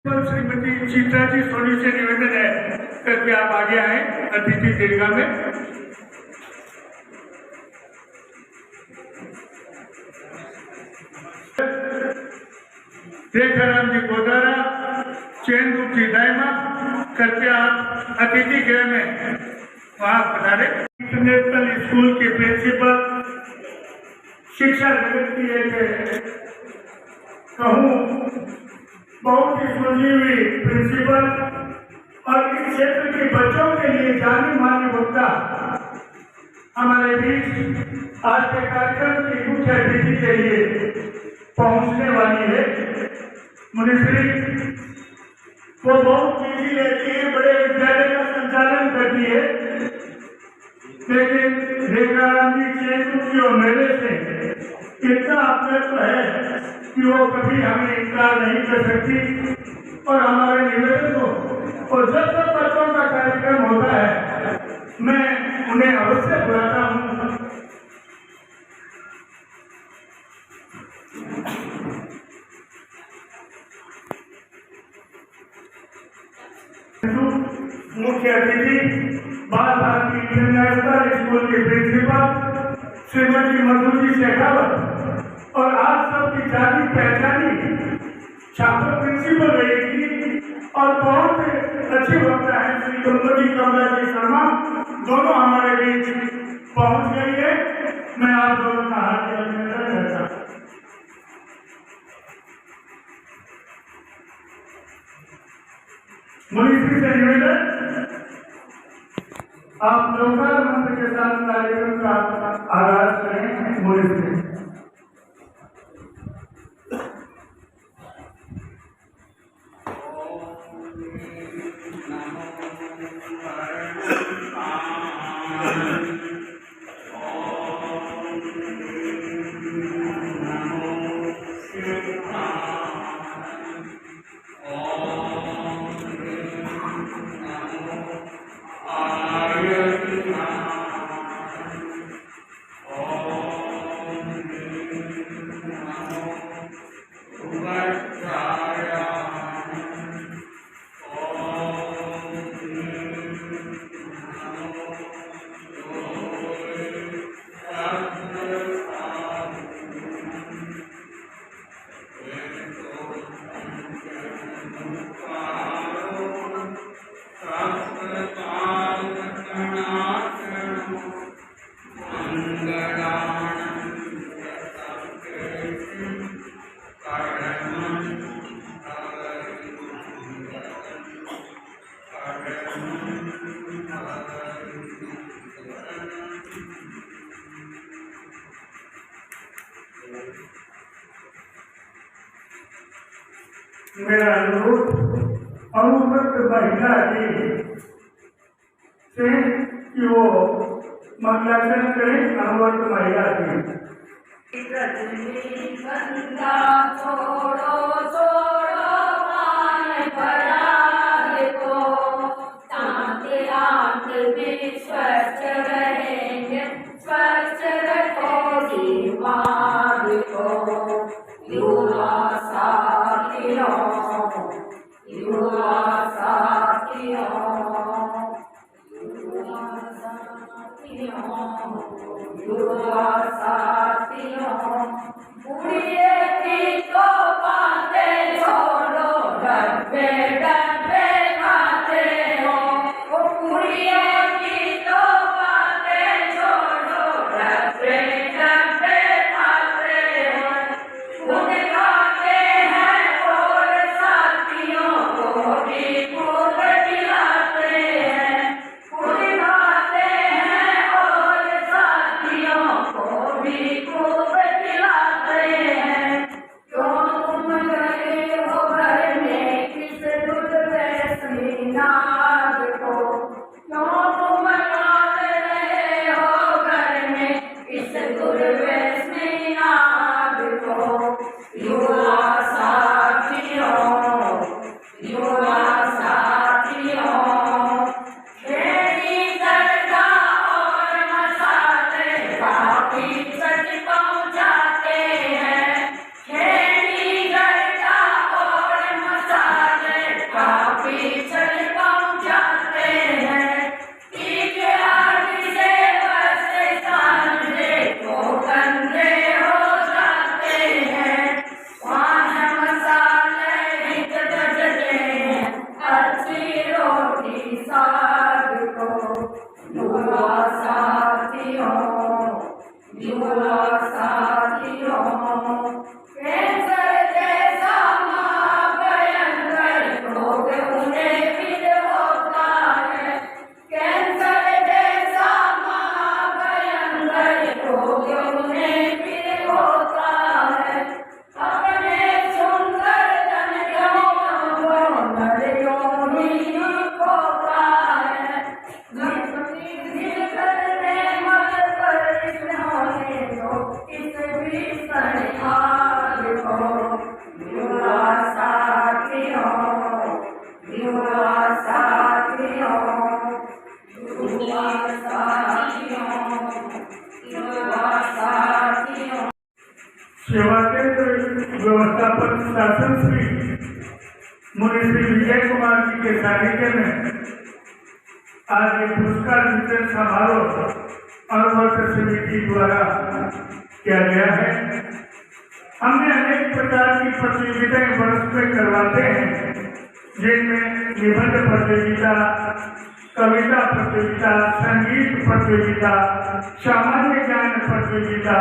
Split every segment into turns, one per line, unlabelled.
श्रीमती चित्रा जी सोनी से निवेदन है करके आप आगे आए अतिथि दीर्घा में। रेखाराम जी गोदारा, चैन रूप जी दायमा करके आप अतिथि गृह में वहाँ पधारे। इंटरनेशनल स्कूल के प्रिंसिपल, शिक्षा जगत की एक कहूँ बहुत ही सुलझी हुई प्रिंसिपल और इस क्षेत्र के बच्चों के लिए जानी मानी वक्ता हमारे बीच आज के कार्यक्रम की मुख्य अतिथि के लिए पहुंचने वाली है। मुनिश्री वो बहुत बिजी रहती है, बड़े विद्यालय का संचालन करती है, लेकिन रेखाराम जी चेंदू की और मेरे से इतना अपनेत्व है कि वो कभी हमें इनकार नहीं कर सकती और हमारे निवेदन को और जब तक बच्चों का कार्यक्रम होता है मैं उन्हें अवश्य बुलाता हूँ। मुख्य अतिथि बाल भारती इंटरनेशनल स्कूल के प्रिंसिपल श्रीमती मधुजी शेखावत और आप सबकी जानी पहचानी छात्र प्रिंसिपल रहेगी और बहुत अच्छी वक्ता है श्री कमला जी शर्मा, दोनों हमारे बीच पहुंच गई है। मैं आप दोनों का हार्दिक अभिनंदन करता हूँ। मुनिश्री से निवेदन, आप लोकल मंत्र के साथ कार्यक्रम का आगाज करें। मुनिश्री मेरा अनुरोध अनुव्रत महिला से कि वो मंगलाचरण करें। अनुव्रत महिला की
स्वच्छ रहेंगे, स्वच्छ रखो दिमाग को। युवा साथियों, युवा साथियों, युवा साथियों, युवा साथियों, बुढ़िए की तो बातें छोड़ो, डब्बे डब्बे खाते हो। वो बुढ़िए की तो बातें छोड़ो, डब्बे डब्बे खाते हो। खुद खाते हैं और साथियों को भी खूब खिलाते हैं। खुद खाते हैं और साथियों को भी खूब खिलाते हैं। क्यों तुम गए हो घर में किस दुर्ग
संस्थापक शासन श्री मुनि श्री विजय कुमार जी के सानिध्य में आज ये पुरस्कार वितरण समारोह अनुवर्त समिति द्वारा किया गया है। हमने अनेक प्रकार की प्रतियोगिताएं वर्ष में करवाते हैं, जिनमें निबंध प्रतियोगिता, कविता प्रतियोगिता, संगीत प्रतियोगिता, सामान्य ज्ञान प्रतियोगिता,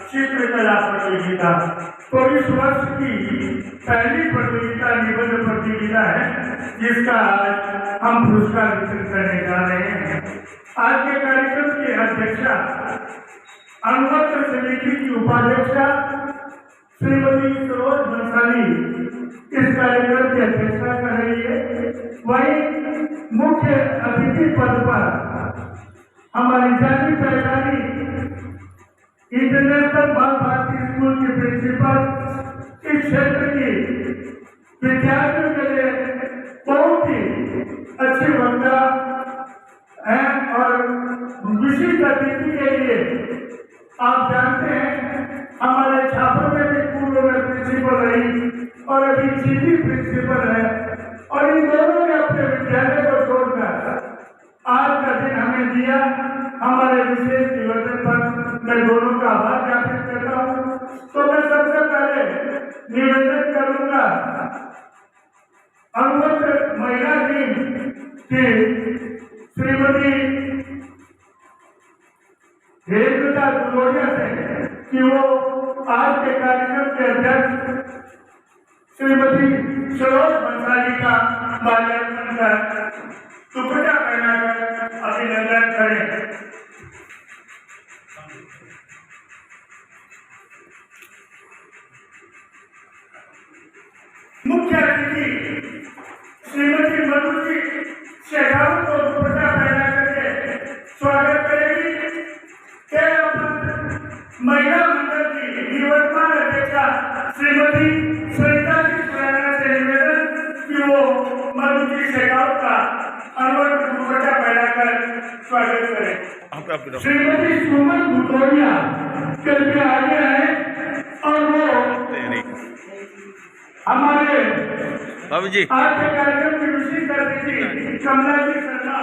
चित्रकला प्रतियोगिता। तो इस वर्ष की पहली प्रतियोगिता निबंध प्रतियोगिता है, जिसका आज हम पुरस्कार वितरण करने जा रहे हैं। आज के कार्यक्रम की अध्यक्षता अनुवर्त समिति की उपाध्यक्षा श्रीमती सरोज बंसाली इस कार्यक्रम की अध्यक्षता कर रही है। वहीं मुख्य अतिथि पद पर हमारी जानी पहचानी इंटरनेशनल बाल भारती स्कूल के प्रिंसिपल इस क्षेत्र की विद्यार्थियों के लिए बहुत ही अच्छी वक्ता है और विशिष्ट अतिथि के लिए आप जानते हैं हमारे छात्र में भी पूर्व में प्रिंसिपल रही और अभी जीती प्रिंसिपल है, और इन दोनों ने अपने विद्यालय को छोड़कर आज का दिन हमें दिया। हमारे विशेष निवेदन पर मैं दोनों का आभार ज्ञापित करता हूँ। तो मैं सबसे पहले निवेदन करूंगा अनुवर्त महिला दिन की श्रीमती हेमलता दुलोरिया से कि वो आज के कार्यक्रम के अध्यक्ष श्रीमती सरोज बंसाली का माल्यार्पण कर दुपट्टा पहनाकर अभिनंदन करें। मुख्य अतिथि श्रीमती मधुजी शेखावत को दुपट्टा पहना करके स्वागत करेगी। महिला मंडल की निवर्तमान अध्यक्षा श्रीमती सरिता जी खुराना से निवेदन कि वो मधुजी शेखावत का अनुवर्त दुपट्टा पहनाकर स्वागत करें। श्रीमती सुमन भुतोरिया कृपया आगे आए और वो हमारे
बाबू जी
आज के कार्यक्रम की विशिष्ट अतिथि कमला जी शर्मा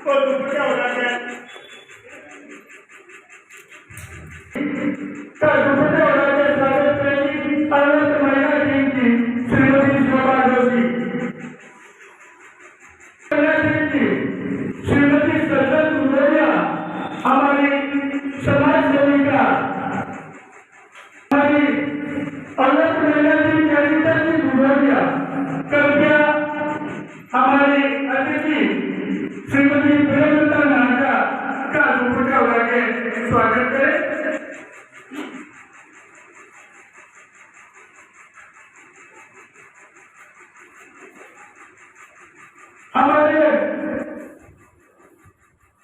को दुपट्टा उड़ाकर दुपट्टा उड़ाकर स्वागत करेगी। अनुवर्त महिला टीम की श्रीमती शोभा जोशी, महिला टीम की श्रीमती सजन दुलोरिया, हमारी समाज सेविका, हमारी अनुवर्त महिला टीम की अनिता जी दुलोरिया, कृपया हमारी अतिथि श्रीमती प्रेमलता नागा का दुपट्टा उड़ाकर स्वागत करें। हमारे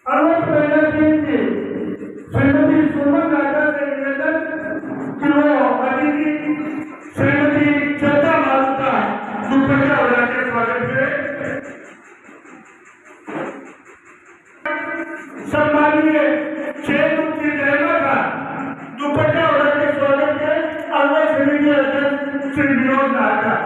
अनुवर्त महिला टीम की श्रीमती सुमन नागा से निवेदन कि वो अतिथि श्रीमती चंदा मालू का दुपट्टा उड़ाकर स्वागत करें। सम्मानीय चेतमुक्ति ड्राइवर का दुपट्टा उड़ाकर स्वागत करें। अनुवर्त समिति अध्यक्ष श्री विनोद नागा।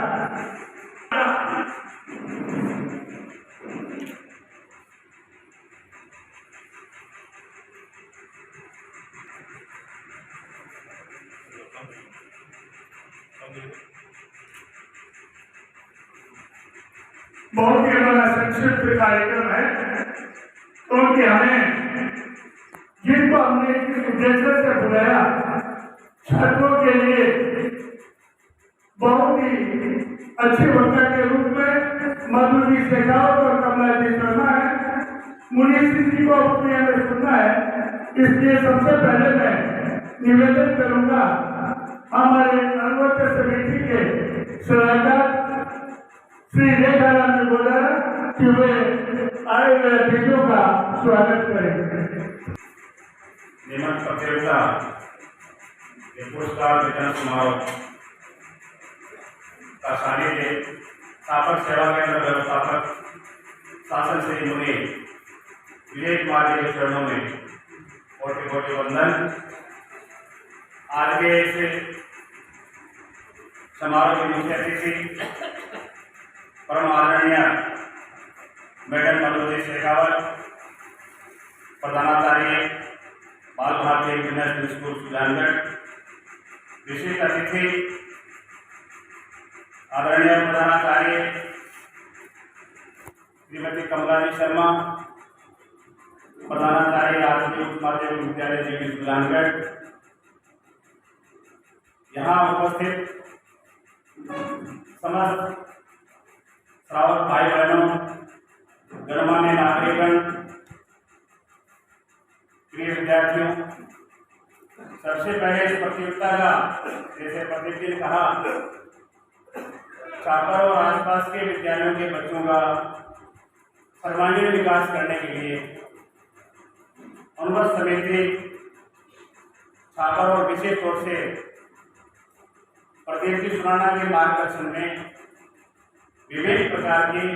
बहुत ही हमारा संक्षिप्त कार्यक्रम है, क्योंकि हमें जिनको हमने इस उद्देश्य से बुलाया छात्रों के लिए बहुत ही अच्छी वक्ता के रूप में मधुजी शेखावत और कमला जी शर्मा है। मुनीष जी को अपने में सुनना है, इसलिए सबसे पहले मैं निवेदन करूंगा हमारे अनुवर्त समिति के सलाहकार श्री रेखाराम जी बोला कि वे आए हुए अतिथियों का स्वागत करेंगे।
नियमन प्रतियोगिता ये पुरस्कार वितरण समारोह का सानिध्य स्थापक सेवा केंद्र व्यवस्थापक शासन श्री मुनि विजय कुमार जी के चरणों में कोटि कोटि वंदन। आज के इस समारोह के मुख्य अतिथि परम आदरणीय मैडम मधुदेव शेखावत, प्रधानाचार्य बाल भारती इंटरनेशनल स्कूल सुजानगढ़, विशेष अतिथि आदरणीय प्रधानाचार्य श्रीमती कमलाजी शर्मा, प्रधानाचार्य राजकीय उच्च माध्यमिक विद्यालय जीवी सुजानगढ़, यहाँ उपस्थित समस्त श्रावक भाई बहनों, गणमान्य नागरिकगण, प्रिय विद्यार्थियों, सबसे पहले इस प्रतियोगिता का, जैसे प्रदीप जी ने कहा, छापर और आसपास के विद्यालयों के बच्चों का सर्वांगीण विकास करने के लिए अनुवर्ष समिति छापर और विशेष तौर से प्रदीप जी सुराना के मार्गदर्शन में विभिन्न प्रकार की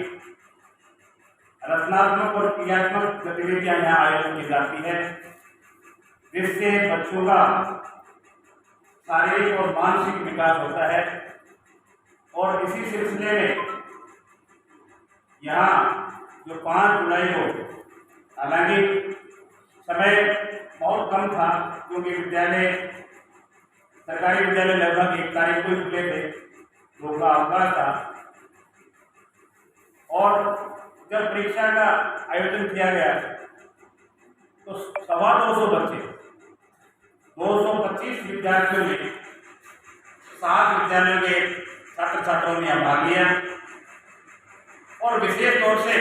रचनात्मक और क्रियात्मक गतिविधियां यहाँ आयोजित की जाती है, जिससे बच्चों का शारीरिक और मानसिक विकास होता है। और इसी सिलसिले में यहाँ जो 5 जुलाई को, हालांकि समय बहुत कम था क्योंकि विद्यालय, सरकारी विद्यालय लगभग 1 तारीख को ही खुले थे, लोगों का अवकाश था, और जब परीक्षा का आयोजन किया गया तो 250 बच्चे, 225 विद्यार्थियों ने 7 विद्यालयों के छात्र छात्राओं ने भाग लिया। और विशेष तौर से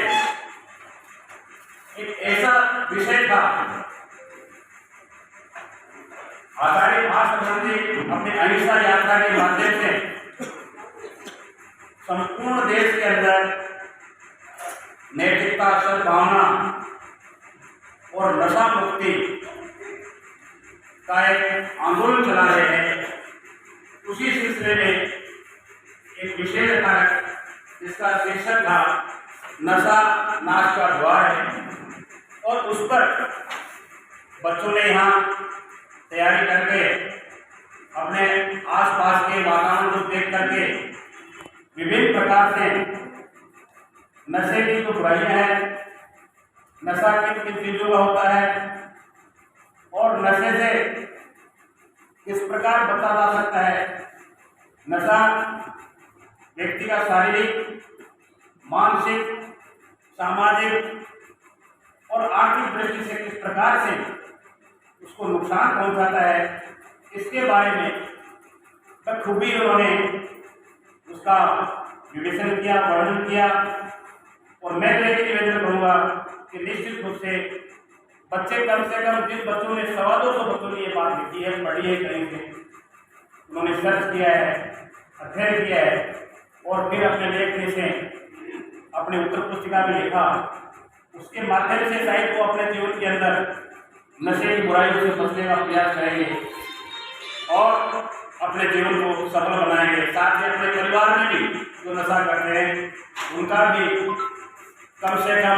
एक ऐसा विषय था, आचार्य भाषण जी अपनी अहिंसा यात्रा के माध्यम से संपूर्ण देश के अंदर नैतिकता, सद्भावना और नशा मुक्ति का एक आंदोलन चला रहे हैं। उसी सिलसिले में एक विषय था जिसका शीर्षक था नशा नाश का द्वार है, और उस पर बच्चों ने यहाँ तैयारी करके अपने आसपास के वातावरण को देख करके विभिन्न प्रकार से नशे की जो बुराइयां हैं, नशा किन किन चीजों का होता है और नशे से किस प्रकार बचा जा सकता है, नशा व्यक्ति का शारीरिक, मानसिक, सामाजिक और आर्थिक दृष्टि से किस प्रकार से उसको नुकसान पहुंचाता है, इसके बारे में बखूबी उन्होंने उसका विवेचन किया, वर्णन किया। और मैं तो एक निवेदन करूँगा कि निश्चित रूप से बच्चे, कम से कम जिन बच्चों ने 250 बच्चों ने ये बात लिखी है, पढ़ी है, कहीं से उन्होंने सर्च किया है, अध्ययन किया है और फिर अपने लेखन से अपने उत्तर पुस्तिका में लिखा, उसके माध्यम से शायद वो अपने जीवन के अंदर नशे की बुराइयों से बचने का प्रयास करेंगे और अपने जीवन को सफल बनाएंगे। साथ ही अपने परिवार में भी जो नशा करते हैं उनका भी कम से कम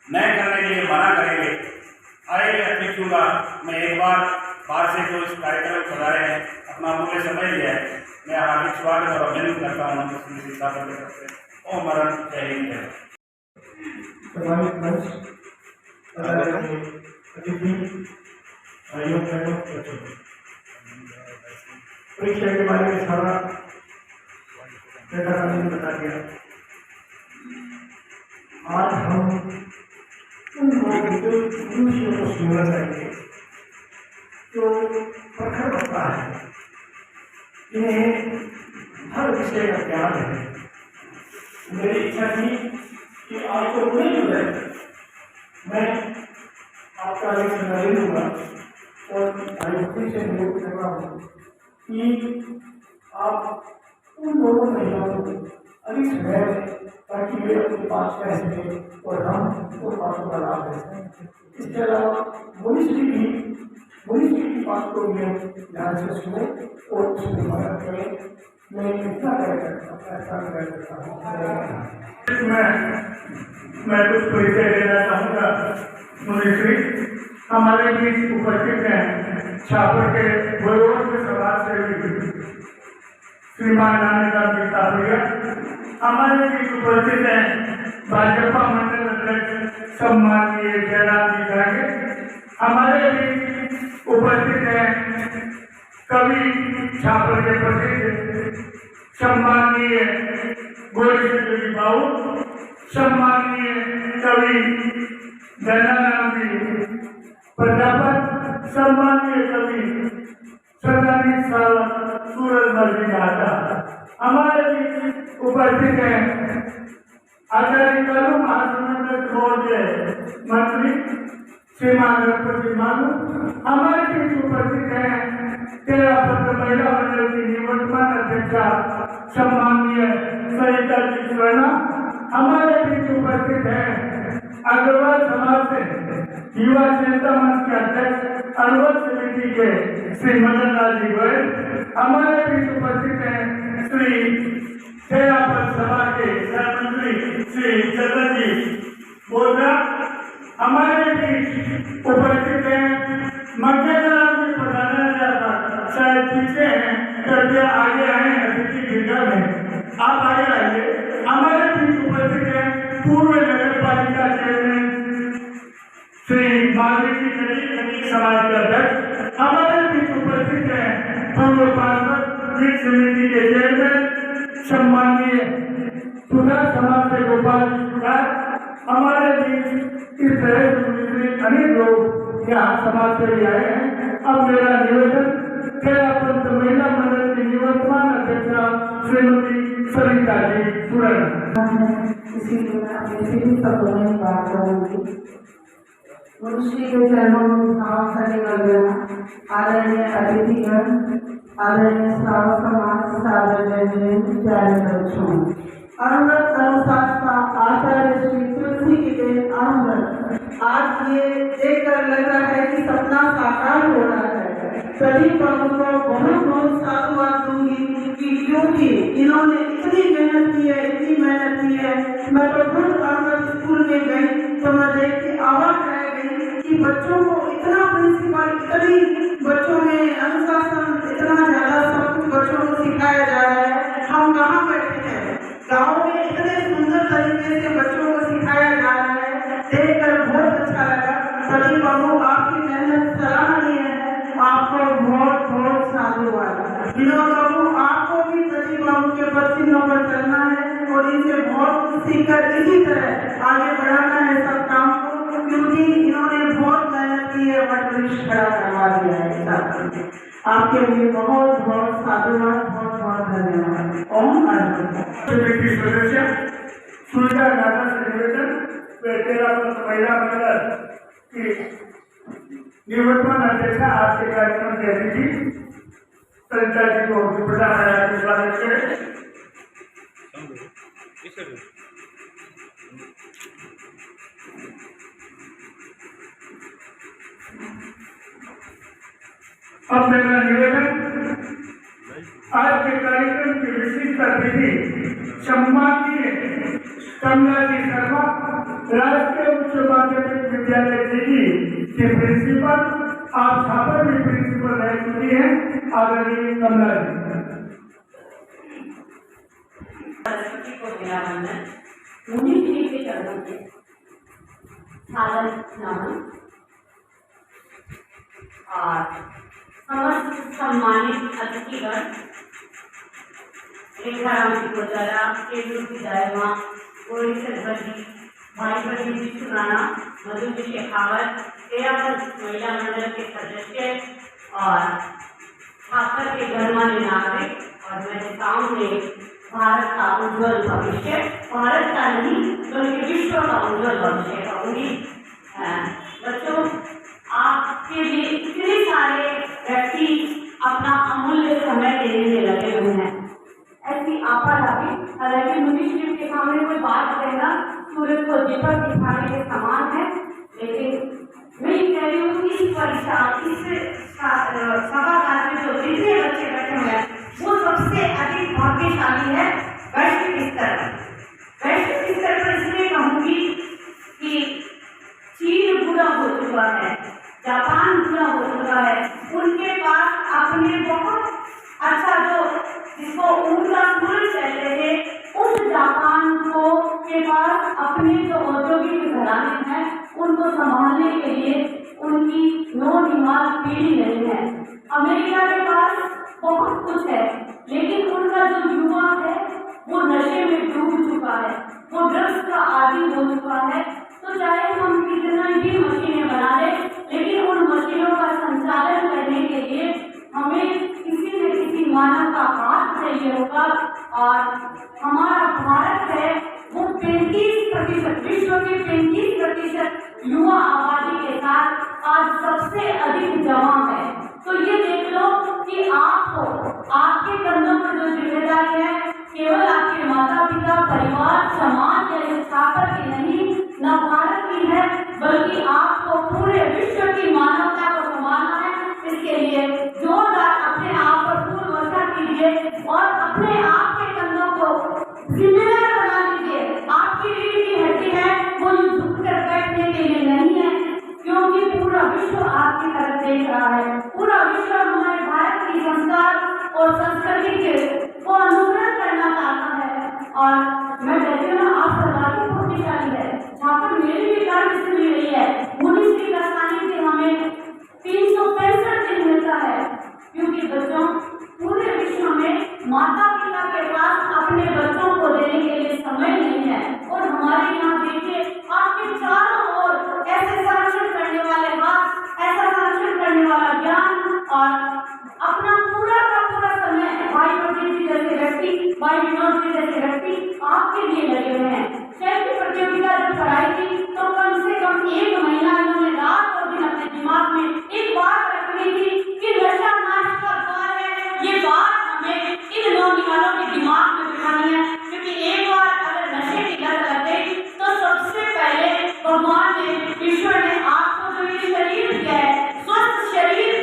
नए करने के लिए मना करेंगे। आएंगे अतिथियों का मैं एक बार बाहर से जो इस कार्यक्रम चला रहे हैं अपना अमूल्य समय लिया है, मैं हार्दिक स्वागत और अभिनंदन करता हूँ। ओम मरण जय हिंद जय।
सम्मानित मंच, अतिथि, भाइयों बहनों, परीक्षा के बारे में सारा नेता ने बता दिया। आज हम उन मनुष्यों को सुनना चाहिए जो प्रखर होता है, इन्हें हर विषय का ज्ञान है। मेरी इच्छा थी कि आपको नहीं मिल रहे, मैं आपका लेक्चर नहीं लूँगा और आयुक्ति से नियुक्त कर रहा हूँ कि आप उन दोनों महिलाओं को अधिक समय दें ताकि वे अपने पास रह सकें और हम उन बातों का लाभ ले सकें। इसके अलावा मुनिश्री की बात को मैं ध्यान से सुने और उसमें मदद करें। मैं इतना करता हूँ। मैं कुछ परिचय देना चाहूँगा। मुनिश्री हमारे बीच उपस्थित हैं छापर के वयोवृद्ध समाज सेवी श्रीमान नारायण गीता भैया हमारे बीच उपस्थित हैं भाजपा मंडल अध्यक्ष सम्माननीय जयराम जी धागे, हमारे बीच उपस्थित हैं कवि छापर के प्रसिद्ध सम्माननीय गोविंद बाबू, सम्माननीय कवि जयनारायण जी प्रजापत, सम्माननीय कवि सरदारी साहब सूरज मर्जी दाता, हमारे बीच उपस्थित हैं आचार्य कलू महासंघ महोदय मंत्री श्रीमान गणपति मालू, हमारे बीच उपस्थित हैं तेरा पत्र महिला मंडल की निवर्तमान अध्यक्षा सम्माननीय सरिता जी सुवर्णा, हमारे बीच उपस्थित हैं अग्रवाल समाज से युवा चेतना मंच के अध्यक्ष अरवल समिति के श्री मदन लाल जी गोयल, हमारे बीच उपस्थित हैं श्री जयापत सभा के सहमंत्री श्री चंद्र जी बोधरा, हमारे बीच उपस्थित हैं मध्यान्ह में पधारने जाता शायद पीछे हैं, कृपया आगे आए अतिथि गृह में आप आगे आइए। हमारे बीच उपस्थित हैं पूर्व नगर पालिका चेयरमैन श्री मालवीय कनिक समाज के अध्यक्ष, हमारे बीच उपस्थित हैं पूर्व पार्षद वित्त समिति के चेयरमैन सम्माननीय सुधा समाज के गोपाल सुधार, हमारे बीच इस तरह से अनेक लोग यहाँ समाज से भी आए हैं। अब मेरा निवेदन पंत महिला मंडल की निवर्तमान अध्यक्षा श्रीमती सरिता जी सुरन,
इसीलिए मैं अपने सभी शब्दों में बात करूंगी। मनुष्य के चरणों में भाव करने वाले आदरणीय अतिथिगण, आदरणीय श्रावक समाज, सादर प्यारे बच्चों, अमृत अनुशास्त्र आचार्य श्री तुलसी के अमृत आज ये देखकर लग रहा है कि सपना साकार हो रहा है। सभी बाबू को बहुत बहुत साधुवाद दूंगी कि क्योंकि इन्होंने इतनी मेहनत की है, इतनी मेहनत की है। मैं तो खुद अमृत स्कूल में गई तो मैं देख के अवाक रह गई कि बच्चों को इतना प्रिंसिपल, इतनी बच्चों में अनुशासन, इतना ज्यादा सब कुछ बच्चों को सिखाया जा रहा है। हम कहाँ बैठे हैं, गाँव में इतने सुंदर तरीके से बच्चों को सिखाया जा रहा है, देखकर बहुत अच्छा लगा। सभी बाबू आपकी मेहनत सराहनीय है, आपको बहुत बहुत साधुवाद। विनोद बाबू आपको भी प्रदीप बाबू के पश्चिमों पर चलना है और इनसे बहुत कुछ सीखकर इसी तरह आगे बढ़ाना है सब काम को, क्योंकि इन्होंने बहुत मेहनत की है, वट खड़ा करवा दिया है। आपके लिए बहुत बहुत साधुवाद, बहुत बहुत धन्यवाद। ओम
समिति सदस्य सुरजा दादा से निवेदन तेरा महिला मंडल की निवर्तमान अध्यक्षा आज के कार्यक्रम के अतिथि सरिता जी को प्रधान स्वागत करें। अब मेरा निवेदन आज के कार्यक्रम की विशिष्ट अतिथि सम्माननीय कमला जी शर्मा, राष्ट्रीय उच्च माध्यमिक विद्यालय दिल्ली के प्रिंसिपल, आप छापर भी प्रिंसिपल रह चुकी हैं, आदरणीय कमला जी।
उन्हीं के चरणों के साधन नमन और समस्त सम्मानित अतिथिगण, रेखाराम जी गोचारा, केंद्र की दायमा, गोरी सरभजी, भाई बहन जी सुराना, मधु जी शेखावत, महिला मंडल के सदस्य और छात्र के गणमान्य नागरिक और मेरे सामने भारत का उज्जवल भविष्य, भारत का नहीं बल्कि विश्व का उज्जवल भविष्य कहूँगी। बच्चों, आपके लिए इतने सारे व्यक्ति अपना अमूल्य समय देने में लगे हुए हैं। ऐसी आपाधापी, हालांकि मनुष्य के सामने कोई बात कहना सूरज को दीपक दिखाने के समान है, लेकिन मैं कह रही हूँ कि इस परीक्षा, इस सभागार में जो जितने बच्चे बैठे हुए हैं वो सबसे अधिक भाग्यशाली है वैश्विक स्तर पर। वैश्विक स्तर पर इसलिए कहूँगी कि चीन बुरा हो चुका है, जापान बुरा हो चुका है, उनके पास अपने बहुत अच्छा जो जिसको
आबादी हो चुका है। तो चाहे हम कितना भी मशीनें बना लें, लेकिन उन मशीनों का संचालन करने के लिए हमें किसी न किसी मानव का हाथ चाहिए होगा। और हमारा भारत है वो 35%, विश्व के 35% युवा आबादी के साथ आज सबसे अधिक जमा है। तो ये देख लो कि आपको आपके कंधों पर जो जिम्मेदारी है केवल आपके माता पिता, परिवार, समाज या इस छापर की नहीं, न भारत की है, बल्कि आपको पूरे विश्व की मानवता को संभालना है। इसके लिए जोरदार अपने आप पर फूल वर्षा कीजिए और अपने आप के कंधों को जिम्मेदार बना लीजिए। आपकी रीढ़ की हड्डी है वो झुक कर बैठने के लिए नहीं है, क्योंकि पूरा विश्व आपकी तरफ देख रहा है। पूरा विश्व हमारे भारत की संस्कार और संस्कृति के को अनुसरण करना चाहता है। और मैं कहती हूँ ना, आप सरकारी शक्तिशाली है। जहाँ पर मेरी भी कार्य से मिल रही है, मुनिश्री का सानिध्य हमें 365 दिन मिलता है, क्योंकि बच्चों पूरे विश्व में माता पिता के पास अपने बच्चों को देने के लिए समय नहीं है। और हमारे यहाँ देखिए, आपके चारों ओर ऐसे संरक्षण करने वाले हाथ, ऐसा संरक्षण करने वाला ज्ञान और अपना पूरा का पूरा समय भाई प्रदीप जी जैसे व्यक्ति, भाई विनोद जी जैसे व्यक्ति आपके लिए लगे हुए हैं। शैक्षिक प्रतियोगिता जब कराई थी तो कम से कम 1 महीना इन्होंने रात और दिन अपने दिमाग में एक बात रखनी थी कि नशा नाश का द्वार है। ये बात हमें इन नौजवानों के दिमाग में बिठानी है, क्योंकि एक बार अगर नशे की लत लग गई तो सबसे पहले भगवान ने, ईश्वर ने आपको जो ये शरीर दिया है, स्वस्थ शरीर,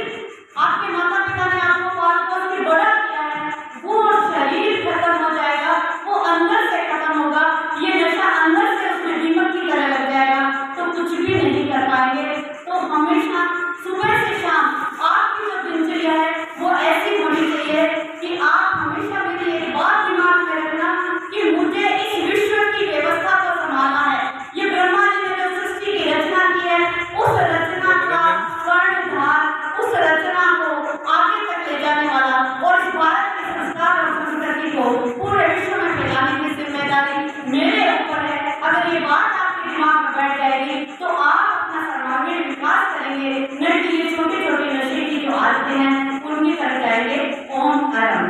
आपके माता पिता ने आपको पाल पोस के बड़ा किया है, वो शरीर खत्म हो जाएगा, वो अंदर से खत्म होगा। ये नशा अंदर से उसमें दीमक की तरह लग जाएगा तो कुछ भी नहीं कर पाएंगे। तो हमेशा सुबह से शाम आपकी जो दिनचर्या है वो ऐसी होनी चाहिए कि आप हमेशा मेरी एक बात दिमाग में रखना कि मुझे इस विश्व की व्यवस्था को संभालना है। ये ब्रह्मा जी ने जो सृष्टि की रचना की है, उस रचना का कर्णधार, उस रचना को आगे तक ले जाने वाला और इस भारत के संस्कार और संस्कृति को पूरे विश्व में फैलाने की जिम्मेदारी मेरे ऊपर है। अगर ये बात आपके दिमाग में बैठ जाएगी तो आप अपना सर्वांगीण विकास करेंगे, न कि ये छोटी छोटी नशे की जो आदतें हैं उनकी तरफ जाएंगे। ओम आराम।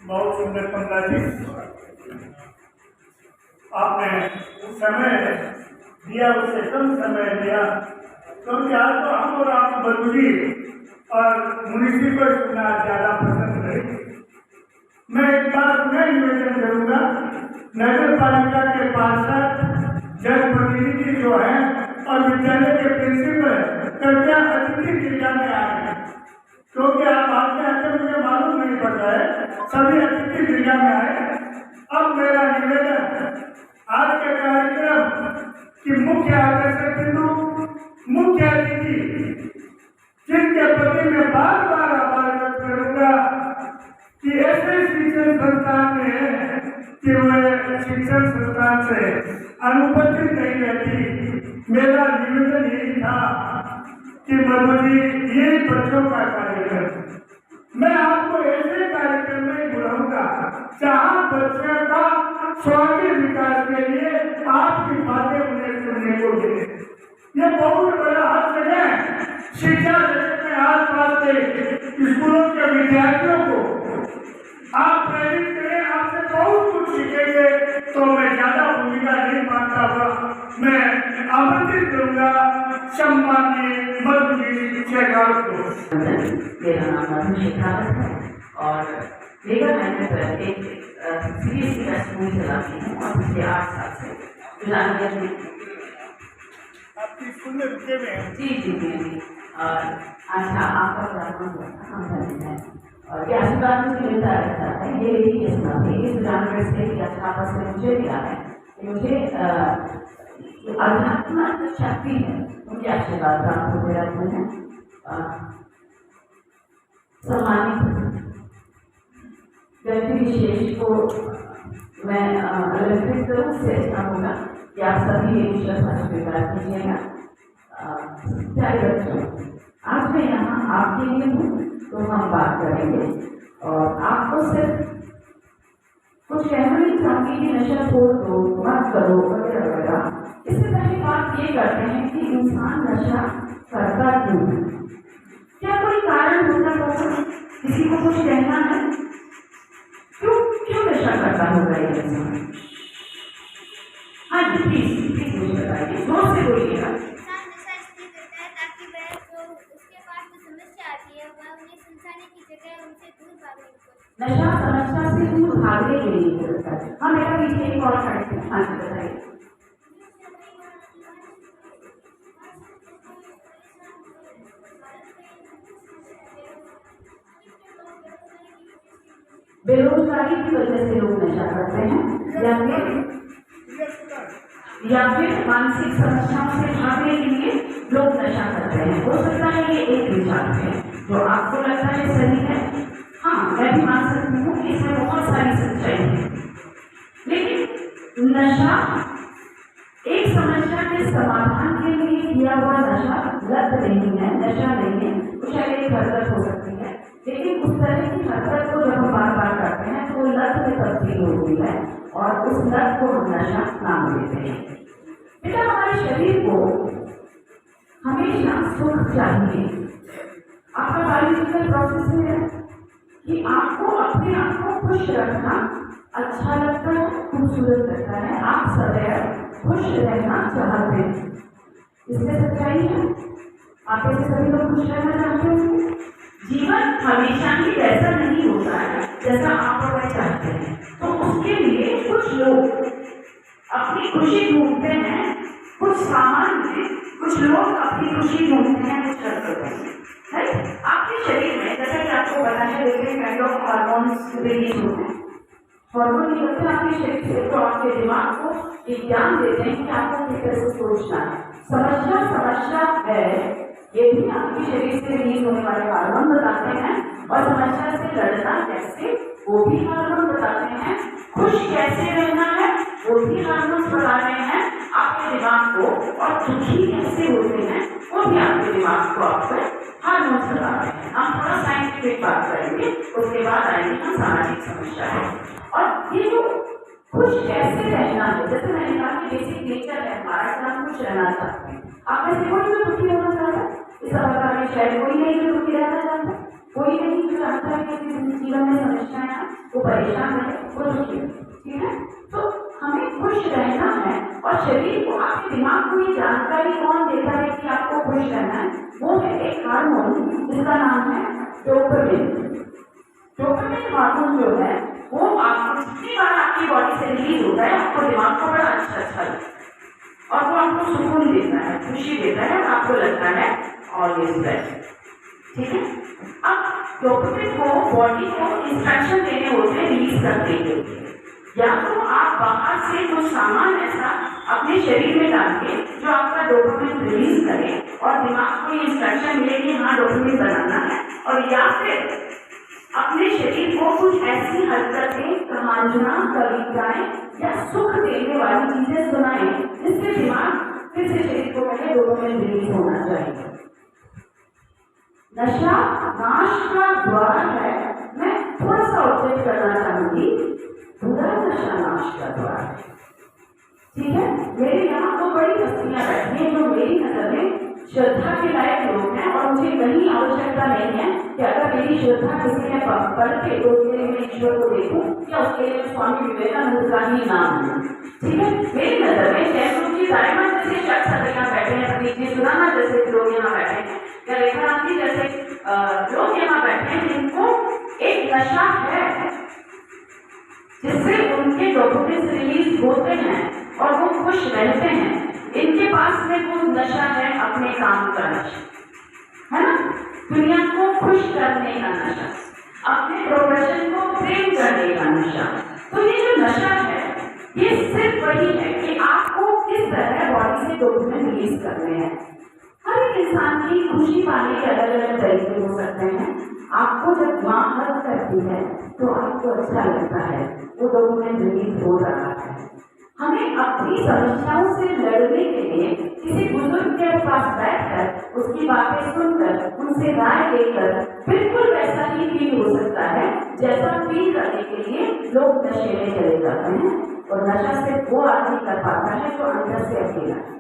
बहुत सुंदर कमला जी, आपने समय दिया, उससे कम समय दिया, क्योंकि आज तो हम और आप बंधुजी और मुनिश्री को सुनना ज्यादा पसंद नहीं। मैं एक बात मैं निवेदन करूंगा, नगर पालिका के पार्षद, जनप्रतिनिधि जो है और विद्यालय के प्रिंसिपल कृपया अतिथि दीर्घा में आए, क्योंकि आप आते आते मुझे मालूम नहीं पड़ता है, सभी अतिथि दीर्घा में आए। अब मेरा निवेदन, आज के कार्यक्रम की मुख्य आकर्षक बिंदु, मुख्य अतिथि जिनके प्रति मैं बार बार आभार व्यक्त करूंगा कि ऐसे शिक्षण संस्थान में कि वह शिक्षण संस्थान से अनुपस्थित नहीं रहती। मेरा निवेदन यही था कि मधुजी यही बच्चों का कार्यक्रम, मैं आपको ऐसे कार्यक्रम में बुलाऊंगा जहाँ बच्चों का स्वास्थ्य विकास के लिए आपकी बातें उन्हें सुनने को मिले। ये बहुत बड़ा हक है शिक्षा जगत में आसपास के स्कूलों के विद्यार्थियों को आप प्रेरित करें, आपसे बहुत कुछ सीखेंगे। तो मैं ज्यादा भूमिका नहीं मानता हुआ मैं आमंत्रित करूंगा सम्माननीय मधुजी शेखावत को।
मेरा नाम मधु शेखावत है और लेगा मैंने पर एक सीबीएसई का स्कूल चलाती हूँ और पिछले 8 साल से फिलहाल
आपकी स्कूल में रुके हुए हैं।
जी। और अच्छा, आपका प्रार्थना है और ये आशीर्वाद मुझे मिलता रहता है। ये मेरी किस्मत है, इस जानवर से कि आपस में मुझे मिला है कि मुझे जो आध्यात्मिक शक्ति है उनके आशीर्वाद प्राप्त होते रहते हैं। सम्मानित व्यक्ति विशेष को मैं अलंकृत रूप से अच्छा होगा कि आप सभी मेरी श्रद्धा स्वीकार कीजिएगा। प्यारे बच्चों, आज मैं यहाँ आपके लिए हूँ तो हम बात करेंगे और आपको सिर्फ कुछ कहना नहीं चाहूंगी कि नशा छोड़ दो, मत करो वगैरह वगैरह। इससे पहले बात ये करते हैं कि इंसान नशा करता क्यों है? क्या कोई कारण होता होगा? किसी को कुछ कहना है? क्यों क्यों नशा करता होगा ये इंसान? हाँ जी, प्लीज मुझे बताइए, जोर से बोलिएगा।
इंसान नशा इसलिए करता है ताकि वह जो उसके पास जो समस्या आती है वह उन्हें सुलझाने की जगह उनसे दूर भागने की कोशिश।
नशा समस्या से दूर भागने के लिए करता है। हाँ बेटा, पीछे एक और खड़े थे, हाँ जी बताइए। बेरोजगारी की वजह से लोग नशा करते हैं या फिर मानसिक समस्याओं से भागने के लिए लोग नशा करते हैं। हो सकता है ये एक विचार है जो आपको लगता है सही है। हाँ, मैं भी मान सकती हूँ कि इसमें बहुत सारी सच्चाई है, लेकिन नशा एक समस्या के समाधान के लिए किया हुआ नशा लत नहीं है, नशा नहीं है। कुछ एक हरकत हो सकती है, लेकिन उस तरह की हरकत को जब हम बार बार करते हैं तो वो लत में तब्दील होती है और उस लत को हम नशा नाम देते हैं। बेटा, हमारे शरीर को हमेशा सुख चाहिए। आपका बायोलॉजिकल प्रोसेस में है कि आपको अपने आप को खुश रखना अच्छा लगता है, खूबसूरत लगता है, आप सदैव खुश रहना चाहते हैं। इसमें सच्चाई है। आप ऐसे सभी लोग खुश रहना चाहते हैं। जीवन हमेशा ही वैसा नहीं होता है जैसा आप और मैं चाहते हैं, तो उसके लिए कुछ लोग अपनी खुशी ढूंढते हैं, कुछ सामान में कुछ लोग अपनी खुशी ढूंढते हैं, कुछ करते हैं। आपके शरीर में जैसा कि आपको पता है different kind of hormones release होते हैं। हार्मोन निकलते हैं आपके शरीर से, तो आपके दिमाग को एक ज्ञान देते हैं कि आपको किस तरह से सोचना है। समस्या है, ये भी आपके शरीर से रिलीज होने वाले हार्मोन बताते हैं, और समस्या से लड़ना कैसे वो भी हार्मोन बताते हैं। खुश कैसे रहना है वो भी हार्मोन बता रहे हैं आपके दिमाग को, और दुखी कैसे होते हैं वो भी आपके दिमाग को आपको हार्मोन बता रहे हैं। हम थोड़ा साइंटिफिक बात करेंगे, उसके बाद आएंगे हम सामाजिक समस्या है। और ये जो खुश कैसे रहना है, जैसे मैंने कहा कि बेसिक नेचर है हमारा कि हम खुश रहना चाहते हैं। आप में से कोई तो दुखी होना चाहता है? इस अवस्था में शायद कोई नहीं जो दुखी रहना चाहता है, कोई नहीं जो चाहता है कि जीवन में समस्याएं हैं, वो परेशान है, वो दुखी है। ठीक है, तो हमें खुश रहना है, और शरीर को, आपके दिमाग को ये जानकारी कौन देता है कि आपको खुश रहना है? वो है एक हार्मोन जिसका नाम है डोपामिन। डोपामिन हार्मोन जो है वो आपको जितनी बार आपकी बॉडी से रिलीज होता है, आपको दिमाग को बड़ा अच्छा लगता है और वो आपको सुकून देता है, खुशी देता है, आपको लगता है ऑलवेज बेस्ट। ठीक है, अब डोपामिन को बॉडी को इंस्ट्रक्शन देने होते हैं रिलीज करने के लिए। या तो आप बाहर से कुछ सामान ऐसा अपने शरीर में डाल के जो आपका डोपामिन रिलीज करे, और दिमाग को इंस्ट्रक्शन मिले कि हाँ डोपामिन बनाना है, और या फिर अपने शरीर को कुछ ऐसी हरकतें, कहानियां, कविताएं या सुख देने वाली चीजें सुनाएं जिससे दिमाग फिर से शरीर को कहे डोपामिन रिलीज होना चाहिए। नशा नाश का द्वार है। मैं थोड़ा सा ऑब्जेक्ट करना चाहूंगी, बुरा नशा नाश का द्वार है। ठीक है, मेरे यहाँ तो बड़ी हस्तियां बैठी हैं जो मेरी नजर में श्रद्धा के लायक लोग हैं, और मुझे कहीं आवश्यकता नहीं है कि अगर मेरी श्रद्धा किसी ने पढ़ के तो उसके लिए मैं ईश्वर को देखूं या उसके लिए स्वामी विवेकानंद का ही नाम लूं। ठीक है, मेरी नजर में जयपुर की दायमा जैसे शख्स यहाँ बैठे हैं, अपनी सुनाना जैसे लोग यहाँ बैठे हैं, या रेखानाथ जी जैसे लोग यहाँ बैठे हैं जिनको एक नशा है जिससे उनके डोपामिन रिलीज होते हैं और वो खुश रहते हैं। इनके पास में वो नशा है अपने काम का नशा, है ना, दुनिया को खुश करने का नशा, अपने प्रोफेशन को प्रेम करने का नशा। तो ये जो नशा है ये सिर्फ वही है कि आपको किस तरह बॉडी से डोपामिन रिलीज करने हैं। हर एक इंसान की खुशी पाने के अलग अलग तरीके हो सकते हैं। आपको जब माँ हक करती है तो आपको अच्छा लगता है, वो डोपामिन रिलीज हो रहा है। हमें अपनी समस्याओं से लड़ने के लिए किसी बुजुर्ग के पास बैठकर उसकी बातें सुनकर उनसे राय लेकर बिल्कुल वैसा ही फील हो सकता है जैसा फील करने के लिए लोग नशे में चले जाते हैं और नशा सिर्फ वो आदमी कर पाता है जो अंदर से अकेला है,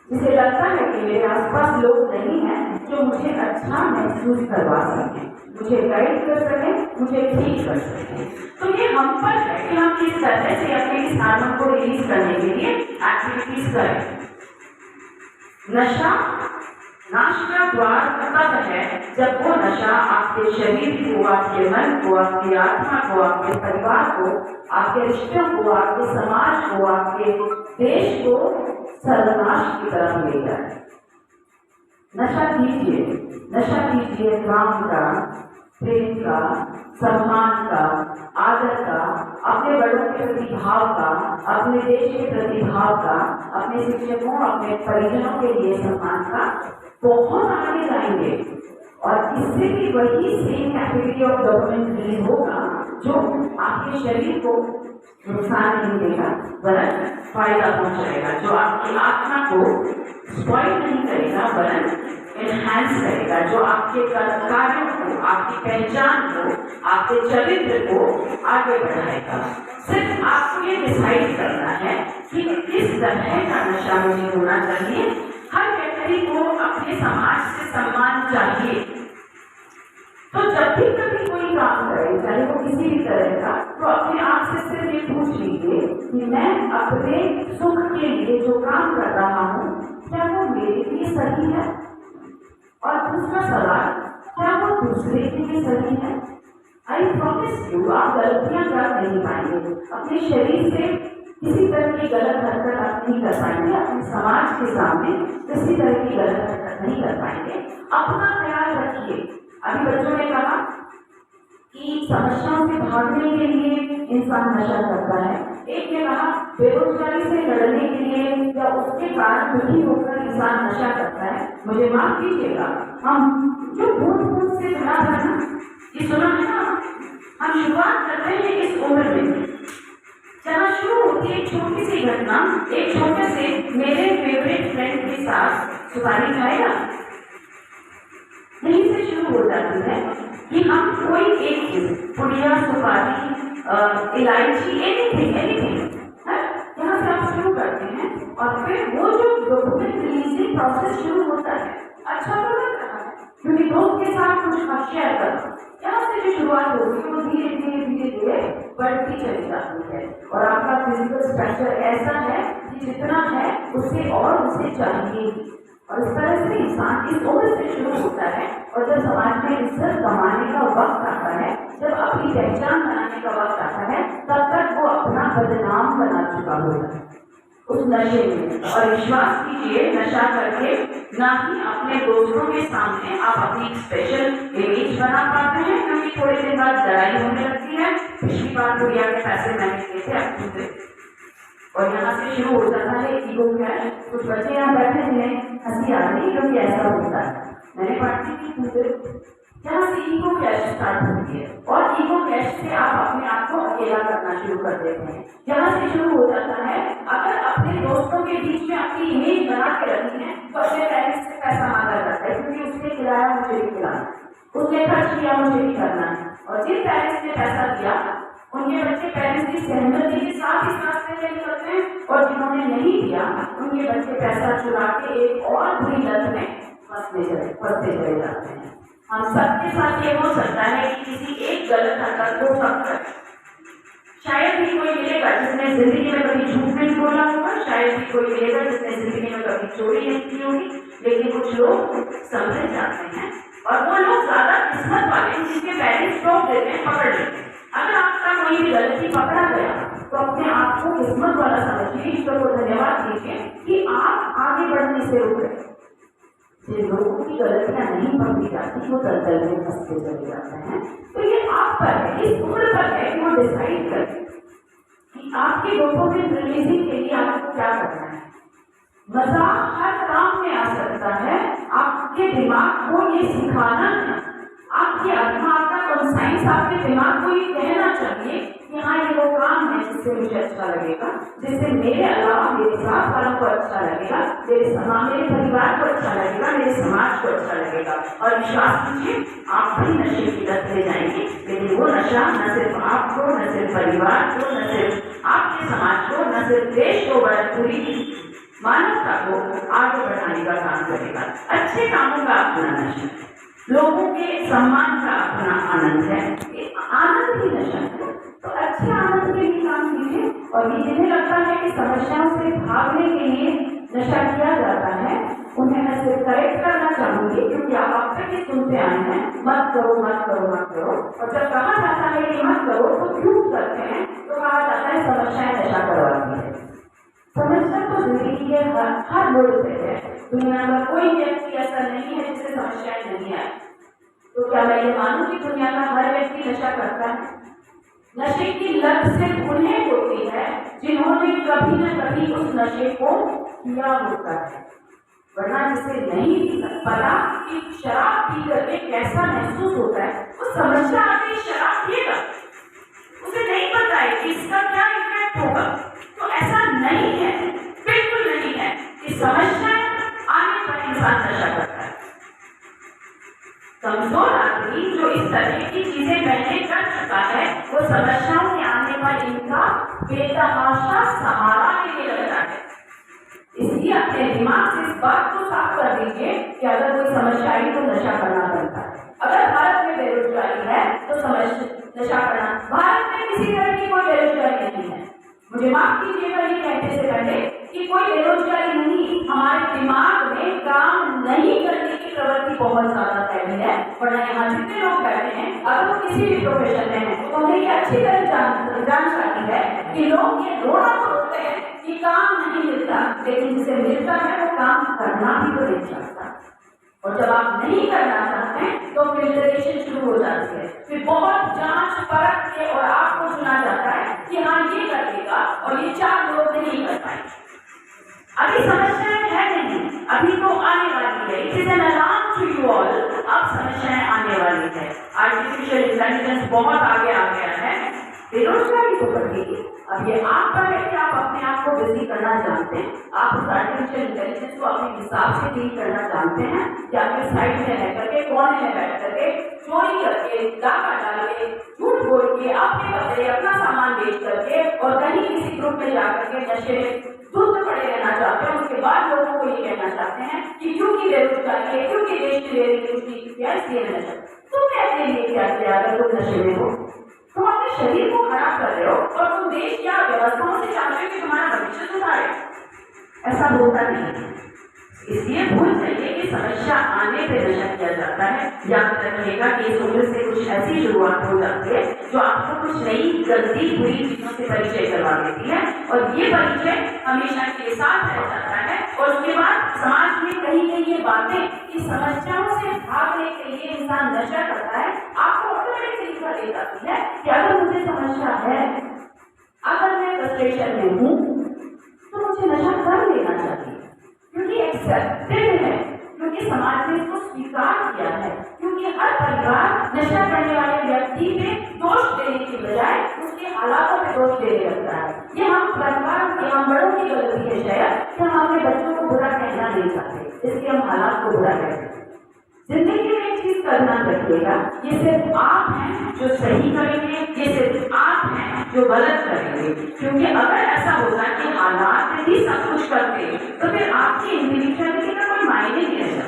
जिसे लगता है कि मेरे आसपास लोग नहीं हैं जो मुझे अच्छा महसूस करवा सकें, मुझे गाइड कर सकें, मुझे ठीक कर सकें। तो ये हम पर है कि हम किस तरह से अपने इस हार्मोन को रिलीज करने के लिए एक्टिविटीज करें। नशा नाश का द्वार तब है जब वो नशा आपके शरीर को, आपके मन को, आपकी आत्मा को, आपके परिवार को, आपके रिश्तों को, आपके समाज को, आपके देश को सर्वनाश की तरफ ले जाए। नशा कीजिए काम का, प्रेम का, सम्मान का, आदर का, अपने बड़ों के प्रति भाव का, अपने देश के प्रति भाव का, अपने शिक्षकों, अपने परिजनों के लिए सम्मान का, बहुत आगे जाएंगे। और इससे भी वही same category of dopamine release होगा जो आपके शरीर को नुकसान नहीं देगा वरन फायदा पहुंचाएगा, जो आपकी आत्मा को स्पॉइल नहीं करेगा वरन एनहांस करेगा, जो आपके कार्यों को, आपकी पहचान को, आपके चरित्र को आगे बढ़ाएगा। सिर्फ आपको ये डिसाइड करना है कि किस तरह का नशा मुझे होना चाहिए। हर व्यक्ति को अपने समाज से सम्मान चाहिए, तो जब भी कभी कोई काम करे, चाहे वो किसी भी तरह का, तो अपने आप से सिर्फ ये पूछ लीजिए कि मैं अपने सुख के लिए जो काम कर रहा हूँ क्या वो मेरे लिए सही है, और दूसरा सवाल, क्या वो दूसरे के लिए सही है। आई प्रॉमिस यू, आप गलतियां कर नहीं पाएंगे, अपने शरीर से किसी तरह की गलत हरकत आप नहीं कर पाएंगे, अपने समाज के सामने किसी तरह की गलत हरकत नहीं कर पाएंगे। अपना ख्याल रखिए। अभी बच्चों ने कहा कि समस्याओं से भागने के लिए इंसान नशा करता है, एक ने कहा बेरोजगारी से लड़ने के लिए या उसके कारण दुखी होकर इंसान नशा करता है। मुझे माफ कीजिएगा, हम जो बूंद से भरा था ना, ये सुना है ना, हम शुरुआत करते हैं इस उम्र में, जहाँ शुरू होती है एक छोटी सी घटना, एक छोटे से मेरे फेवरेट फ्रेंड के साथ सुपारी खाएगा, यहीं से शुरू हो जाती है कि हम कोई एक चीज, पुड़िया, सुपारी, इलायची, एनीथिंग यहाँ से आप शुरू करते हैं और फिर वो जो डोपामिन रिलीजिंग प्रोसेस शुरू होता है, अच्छा तो लग रहा है क्योंकि दोस्त के साथ कुछ शेयर करना, यहाँ से जो शुरुआत होती है वो धीरे धीरे बढ़ती चली जाती है। और आपका फिजिकल स्ट्रक्चर ऐसा है कि जितना है उससे और उसे चाहिए, और इस तरह से इंसान इस उम्र से शुरू होता है। और जब समाज में इज्जत कमाने का वक्त आता है, जब अपनी पहचान बनाने का वक्त आता है, तब तक वो अपना बदनाम बना चुका होता है उस नशे में। और विश्वास कीजिए, नशा करके ना ही अपने दोस्तों के सामने आप अपनी स्पेशल इमेज बना पाते हैं, क्योंकि थोड़े दिन बाद लड़ाई होने लगती है। पिछली बार गुड़िया के पैसे मैंने किए थे अपने से, और यहाँ से शुरू हो जाता है ईगो क्लैश। कुछ बच्चे यहाँ बैठे जिन्हें हंसी आ रही क्योंकि ऐसा होता है, मैंने पार्टी की पूरे यहाँ से ईगो क्लैश स्टार्ट होती है, और ईगो क्लैश से आप अपने आप को अकेला करना शुरू कर देते हैं। यहाँ से शुरू हो जाता है, अगर अपने दोस्तों के बीच में अपनी इमेज बना के रखी है तो अपने पेरेंट्स से पैसा मांगा जाता है, क्योंकि उसने खिलाया मुझे भी खिलाना, उसने खर्च किया मुझे भी करना है। और जिन पेरेंट्स ने पैसा दिया उनके बच्चे पेरेंट्स की सहमति के साथ इस रास्ते में निकलते हैं, और जिन्होंने नहीं दिया उनके बच्चे पैसा चुरा के एक और बुरी लत में फंसते चले जाते हैं। हम सबके साथ ये हो सकता है कि किसी एक गलत हरकत को फंसकर शायद ही कोई मिलेगा जिसने जिंदगी में कभी झूठ नहीं बोला होगा, शायद ही कोई मिलेगा जिसने जिंदगी में कभी चोरी नहीं की होगी, लेकिन कुछ लोग समझ जाते हैं, और वो लोग ज्यादा किस्मत वाले जिनके पेरेंट्स रोक देते हैं, पकड़ लेते हैं। अगर आपका कोई भी गलती पकड़ा गया तो अपने आप को किस्मत वाला समझिए, ईश्वर को धन्यवाद दीजिए कि आप आगे बढ़ने से रुक गए। जिन लोगों की गलतियां नहीं पकड़ी जाती वो दलदल में फंसते चले जाते हैं। तो ये आप पर है, इस उम्र पर है कि वो डिसाइड करें कि आपके डोपामिन रिलीजिंग के लिए आपको क्या करना है। मजा हर काम में आ सकता है, आपके दिमाग को ये सिखाना है, आपकी आत्मा, आपका कॉन्साइंस आपके दिमाग को ये कहना चाहिए कि हाँ ये वो काम है जिससे मुझे अच्छा लगेगा, जिससे मेरे अलावा मेरे साथ वालों को अच्छा लगेगा, मेरे परिवार को अच्छा लगेगा, मेरे समाज को अच्छा लगेगा। और विश्वास कीजिए, आप भी नशे की लत ले जाएंगे, लेकिन वो नशा न सिर्फ आपको, न सिर्फ परिवार को, न सिर्फ आपके समाज को, न सिर्फ देश को, बल्कि पूरी मानवता को आगे बढ़ाने का काम करेगा। अच्छे कामों का अपना नशा, लोगों के सम्मान का अपना आनंद है, आनंद ही नशा है। तो अच्छे आनंद के लिए काम कीजिए। और ये जिन्हें लगता है कि समस्याओं से भागने के लिए नशा किया जाता है, उन्हें मैं सिर्फ करेक्ट करना चाहूंगी, क्योंकि आप अब तक ये सुनते आए हैं, मत करो मत करो मत करो। और जब कहा जाता है कि मत करो तो क्यों करते हैं? तो कहा जाता है समस्याएं नशा करवाती है। समस्या तो जिंदगी के हर मोड़ पे है। दुनिया में कोई व्यक्ति ऐसा नहीं है जिसे समस्याएं नहीं आए। तो क्या मैं ये मानूं कि दुनिया का हर व्यक्ति नशा करता है? नशे की लत सिर्फ उन्हें होती है जिन्होंने कभी न कभी उस नशे को किया होता है, वरना जिसे नहीं पता कि शराब पी करके कैसा महसूस होता है, वो समस्या आती शराब पिएगा, उसे नहीं पता है कि इसका क्या इफेक्ट होगा। तो ऐसा नहीं है, बिल्कुल नहीं है कि समस्या आने पर इंसान नशा करता है। कमजोर आदमी जो इस तरह की चीजें पहले कर चुका है, वो समस्याओं के आने पर इनका बेतहाशा सहारा लेने लगता है। इसलिए अपने दिमाग से इस बात को साफ कर दीजिए कि अगर कोई समस्या आई तो नशा करना बनता है। अगर भारत में बेरोजगारी है तो नशा करना, भारत में किसी तरह की कोई बेरोजगारी नहीं है। मुझे माफ कीजिएगा ये कहने से पहले कि कोई बेरोजगारी नहीं, हमारे दिमाग में काम नहीं करने की प्रवृत्ति बहुत ज्यादा फैली है। वरना यहाँ जितने लोग बैठे हैं, अगर वो किसी भी प्रोफेशन में है तो उन्हें ये अच्छी तरह जानकारी है कि लोग ये रोना तो होते हैं कि काम नहीं मिलता, लेकिन जिसे मिलता है वो काम करना भी तो नहीं चाहता। और जब आप नहीं करना चाहते हैं तो फिल्टरेशन शुरू हो जाती है, फिर बहुत जांच परख के और आपको सुना जाता है कि हाँ ये कर देगा, और ये 4 लोग नहीं कर पाएंगे। अभी समस्याएं है नहीं, अभी तो आने वाली है। It is an alarm to you all, अब समस्याएं आने वाली है। आर्टिफिशियल इंटेलिजेंस बहुत आगे आ गया है, बेरोजगारी तो बढ़ेगी। अब ये आप पर है कि आप अपने आप को बिजी करना जानते हैं, आप उस आर्टिफिशियल इंटेलिजेंस को अपने हिसाब से डील करना जानते हैं कि आपके साइड में रह करके, कोने में बैठ करके, चोरी करके, डाका डाल के, झूठ बोल के, अपने कपड़े अपना सामान बेच करके और कहीं किसी ग्रुप में जाकर के नशे में धुंध पड़े रहना चाहते हैं। उसके बाद लोगों को ये कहना चाहते हैं कि क्योंकि बेरोजगारी है, क्योंकि देश की बेरोजगारी किया इसलिए नशा। तुमने अपने लिए क्या किया? अगर तुम नशे में हो तुम अपने शरीर को खराब कर रहे हो और तुम देश या व्यवस्थाओं से चाहते हो कि तुम्हारा भविष्य सुधारे। ऐसा होता नहीं। इसलिए भूल जाइए कि समस्या आने पे नशा किया जाता है। याद रखिएगा कि इस उम्र से कुछ ऐसी शुरुआत हो जाती है जो आपको कुछ नई गंदी बुरी चीजों से परिचय करवा देती है, और ये परिचय हमेशा के साथ रह जाता है। और उसके बाद समाज में कहीं कहीं ये बातें कि समस्याओं से भागने के लिए इंसान नशा करता है, आपको ऑटोमेटिक तरीका दे जाती है कि अगर मुझे समस्या है, अगर मैं फ्रस्ट्रेशन में हूँ तो मुझे नशा कर लेना चाहिए, क्योंकि एक्सेप्टेड है, क्योंकि समाज ने इसको स्वीकार किया है। क्योंकि हर परिवार नशा करने वाले व्यक्ति पे दोष देने की बजाय उसके हालातों पे दोष देने लगता है। ये हम परिवार के, हम बड़ों की गलती है शायद कि हम अपने बच्चों को बुरा कहना नहीं चाहते, इसलिए हम हालात को बुरा कहते हैं। जिंदगी में एक चीज करना रखिएगा, ये सिर्फ आप हैं जो सही करेंगे, ये सिर्फ आप हैं जो गलत करेंगे। क्योंकि अगर ऐसा होता कि हालात ही सब कुछ करते तो फिर आपकी इंडिविजुअलिटी का कोई मायने नहीं रहता।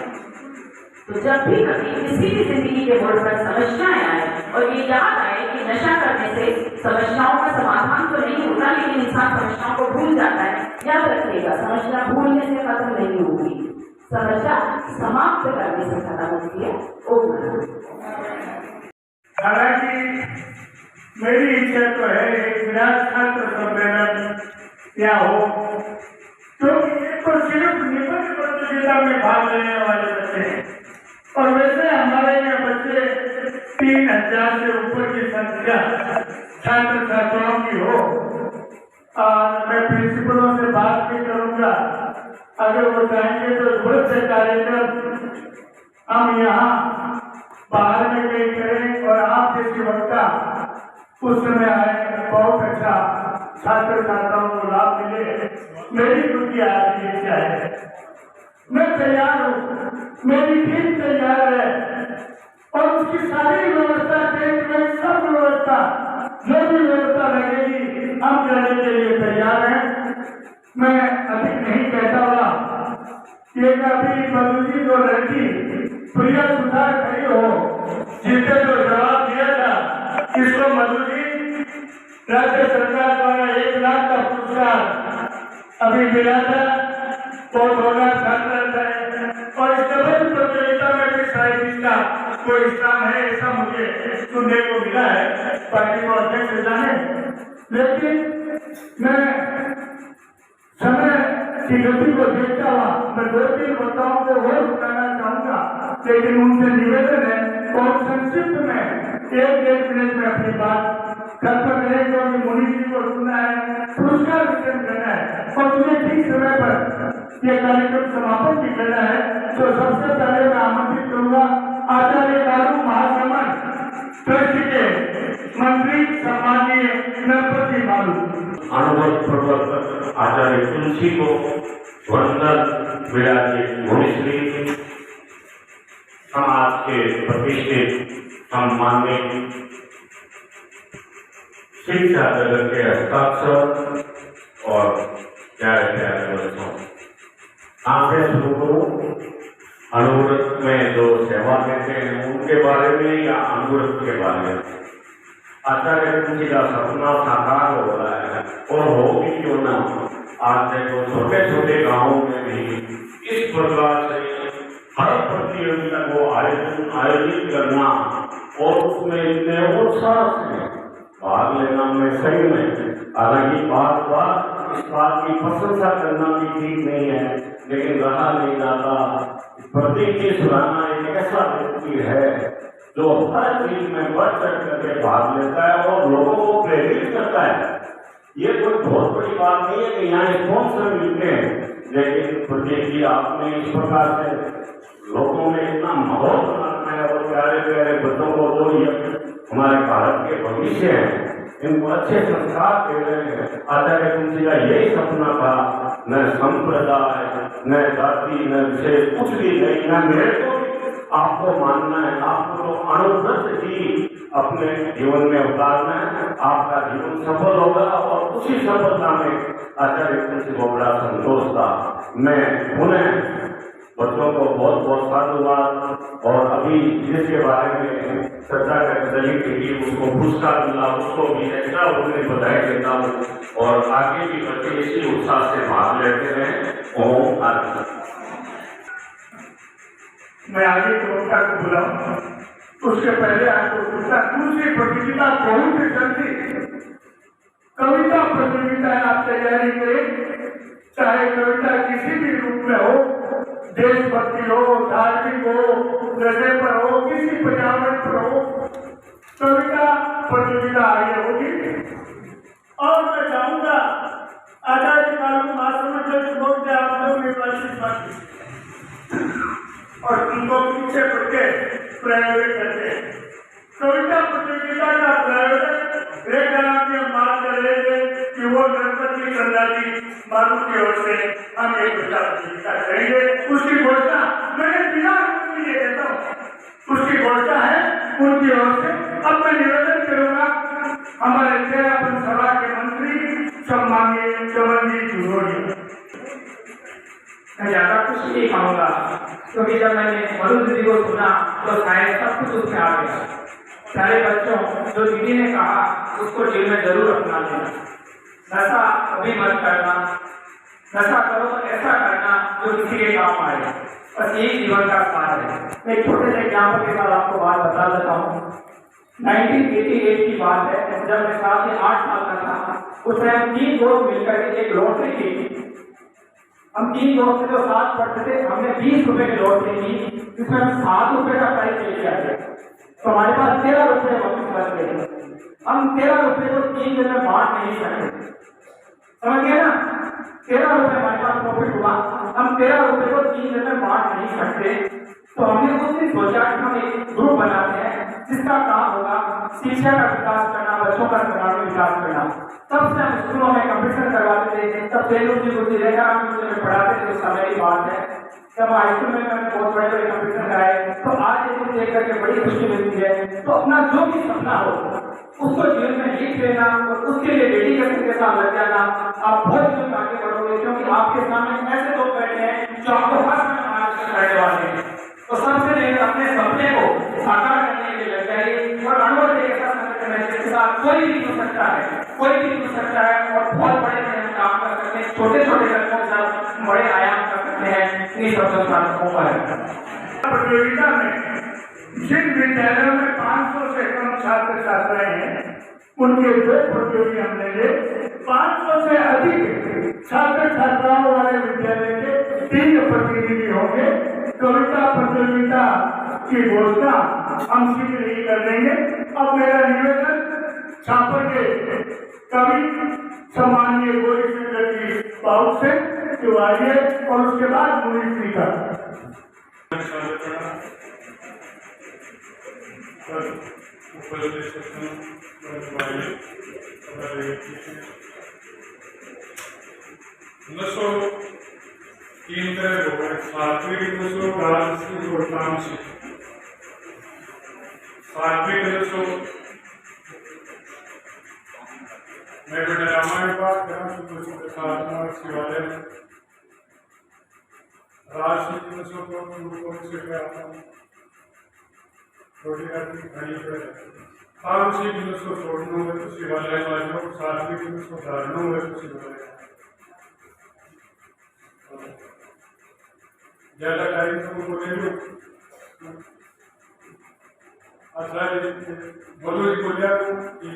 तो जब भी कभी किसी भी जिंदगी के मोड़ पर समस्याएं आए और ये याद आए कि नशा करने से समस्याओं का समाधान तो नहीं होता, लेकिन इंसान समस्याओं को भूल जाता है, याद रखिएगा समस्या भूलने से खत्म नहीं होगी, समस्या समाप्त करने से खत्म होती है।
हालांकि मेरी इच्छा तो है एक विराट छात्र सम्मेलन क्या हो, क्योंकि ये तो सिर्फ निबंध प्रतियोगिता में भाग लेने वाले बच्चे हैं, और वैसे हमारे यहाँ बच्चे 3000 से ऊपर की संख्या छात्र छात्राओं की हो। और मैं प्रिंसिपलों से बात भी करूंगा, अगर वो चाहेंगे तो बहुत से कार्यक्रम हम यहाँ बाहर में कहीं करें और आप जैसे वक्ता उस समय आए, बहुत अच्छा छात्र छात्राओं को लाभ मिले। मेरी बुद्धि आपकी इच्छा है, मैं तैयार हूँ, मेरी टीम तैयार है, और उसकी सारी व्यवस्था, टेंट में सब व्यवस्था, जो भी व्यवस्था हम जाने के लिए तैयार हैं। मैं अधिक नहीं कहता हुआ कि अभी मधु जी जो लड़की प्रिया सुधार खड़ी हो, जिसने जो जवाब दिया था, इसको मधु जी राज्य सरकार द्वारा 1 लाख का पुरस्कार अभी मिला था, बहुत होना छात्र है। और इस डबल प्रतियोगिता में भी शायद इसका कोई स्थान है, ऐसा मुझे सुनने को मिला है, पार्टी को अध्यक्ष जाने। लेकिन मैं समय की गति को देखता हुआ मैं 2-3 मुद्दाओं को और उठाना चाहूंगा, लेकिन उनसे निवेदन है बहुत संक्षिप्त में 1-1 मिनट में अपनी बात खत्म करें, क्योंकि मुनि जी को सुनना है, पुरस्कार वितरण करना है और मुझे ठीक समय पर यह कार्यक्रम समापन भी करना है। तो सबसे पहले मैं आमंत्रित करूंगा आचार्य कारू महासमन ट्रस्ट के मंत्री सम्माननीय नरपति बाबू।
अनुभव पूर्वक आचार्य तुलसी को वंदन विराजे भूमिश्री समाज के प्रतिष्ठित सम्मानित शिक्षा जगत के हस्ताक्षर और प्यारे बच्चों, आगे शुरू करूं अनुव्रत में जो सेवा देते हैं उनके बारे में या अनुव्रत के बारे में। आचार्य तुलसी का सपना साकार हो रहा है और हो भी क्यों ना। आज देखो छोटे छोटे गांवों में भी इस प्रकार से हर प्रतियोगिता को आयोजित करना और उसमें इतने उत्साह से भाग लेना में सही में, हालांकि बार इस बात की प्रशंसा करना भी ठीक नहीं है, लेकिन रहा नहीं जाता। प्रतीक की सुराना एक ऐसा व्यक्ति है जो हर चीज में बढ़ चढ़ करके भाग लेता है और लोगों को प्रेरित करता है। ये कोई बहुत बड़ी बात नहीं है कि यहाँ स्पॉन्सर मिलते हैं, लेकिन प्रतीक जी आपने इस प्रकार से लोगों में इतना माहौल बनाना है और प्यारे प्यारे बच्चों को जो ये हमारे भारत के भविष्य हैं, इनको अच्छे संस्कार दे रहे हैं। आचार्य तुलसी का यही सपना था, न संप्रदाय न जाति न विषय कुछ भी नहीं, न मेरे को आपको मानना है, आपको तो अनुव्रत ही अपने जीवन में उतारना है, आपका जीवन सफल होगा। और उसी सफलता में आचार्य तुलसी को बड़ा संतोष था। मैं पुनः बच्चों को बहुत बहुत साधुवाद और अभी जिसके बारे में चर्चा करने की उसको पुरस्कार मिला उसको भी एक्स्ट्रा होने बधाई देता हूँ और आगे भी बच्चे इसी उत्साह से भाग लेते हैं। ओम आरती।
मैं आगे कविता को बुलाऊं, उसके पहले आपको पूछता दूसरी प्रतियोगिता बहुत ही जल्दी कविता प्रतियोगिता है, आप तैयारी करें। चाहे कविता किसी भी रूप में हो, देशभक्ति हो, धार्मिक हो, हृदय पर हो, किसी पर्यावरण पर हो, कविता प्रतियोगिता आगे होगी। और मैं चाहूंगा आचार्य कारू महासमन जो आप लोग निर्वाचित बाकी और उनको पीछे पड़के प्रायोजन करते हैं। कविता प्रतियोगिता का प्रायोजन लेकर आपने मान कर लेंगे कि वो गणपति चंदाजी बाबू की ओर से हम एक कविता प्रतियोगिता करेंगे। उसकी घोषणा मैंने बिना ये कहता हूँ, उसकी घोषणा है उनकी ओर से। अब मैं निवेदन करूंगा हमारे चेयरमैन सभा के मंत्री सम्माननीय चमन जी जुहोरिया।
मैं ज्यादा कुछ नहीं कहूँगा, क्योंकि जब मैंने मधु दीदी को सुना तो शायद सब कुछ उसमें आ गया। सारे बच्चों जो दीदी ने कहा उसको जीवन में जरूर अपना लेना। नशा कभी मत करना, नशा करो तो ऐसा करना जो किसी के काम आए, बस यही जीवन का सार है। मैं एक छोटे से एग्जाम्पल के साथ आपको बात बता देता हूँ। 1988 की बात है, जब मैं 7 से 8 साल का था। उस समय हम 3 दोस्त मिलकर एक लॉटरी की थी। हम 3 दोस्त जो साथ पढ़ते थे, हमने 20 रुपए की लॉटरी की, जिसमें हम 7 रुपए का प्राइस लेके आए। तो हमारे पास 13 रुपए वापस बच गए। हम 13 रुपए को 3 दिन में बांट नहीं सकते, समझ गए ना। 13 रुपए हमारे पास प्रॉफिट हुआ, हम 13 रुपए को 3 दिन में बांट नहीं सकते। तो हमने उस दिन सोचा कि हम एक ग्रुप बनाते हैं जिसका काम होगा शिक्षा का विकास करना, बच्चों का सर्वांगीण विकास करना। तब से हम स्कूलों में कंपटीशन करवाते थे, तब तेलुगु जी गुरुजी रेखा में पढ़ाते थे। उस समय की बात है जब हाई स्कूल में मैंने बहुत बड़े बड़े कंपटीशन कराए। तो आज ये देख करके बड़ी खुशी मिलती है। तो अपना जो भी सपना हो उसको जीवन में लिख लेना और उसके लिए डेडिकेशन के साथ लग जाना, आप बहुत जीवन आगे बढ़ोगे, क्योंकि आपके सामने ऐसे लोग बैठे हैं जो आपको हर समय मार्गदर्शन करने वाले हैं। तो सबसे पहले अपने सपने को साकार करने के लिए लग जाइए और अनुभव के साथ के साथ कोई भी हो सकता है, कोई भी हो सकता है और बहुत बड़े बड़े काम कर सकते हैं, छोटे छोटे कदमों के साथ बड़े आयाम कर सकते हैं। इन्हीं सब साधकों पर
प्रतियोगिता में जिन विद्यालयों में 500 से कम छात्र छात्राएं हैं उनके 2 प्रतियोगी हम लेंगे। 500 से अधिक छात्र छात्राओं वाले विद्यालय के 3 प्रतिनिधि होंगे। कविता प्रतियोगिता की घोषणा हम शीघ्र ही कर देंगे। अब मेरा निवेदन छापर के कवि सम्मानीय गौरी शंकर जी बाबू से जो आइए और उसके बाद मुनीष जी का
तीन तरह हो गए, सात्विक नशो, राजसिक और तामसिक। सात्विक नशो मैं बेटा रामायण पाठ करा शिवालय में। राजसिक नशो को से आता हूँ, रोटी राटी खानी पड़े। तामसिक नशो छोड़ना हो तो शिवालय में आ जाओ, सात्विक नशो धारणा हो तो शिवालय। ज्यादा टाइम तो बोले लो आचार्य बोलो जी बोलिया कि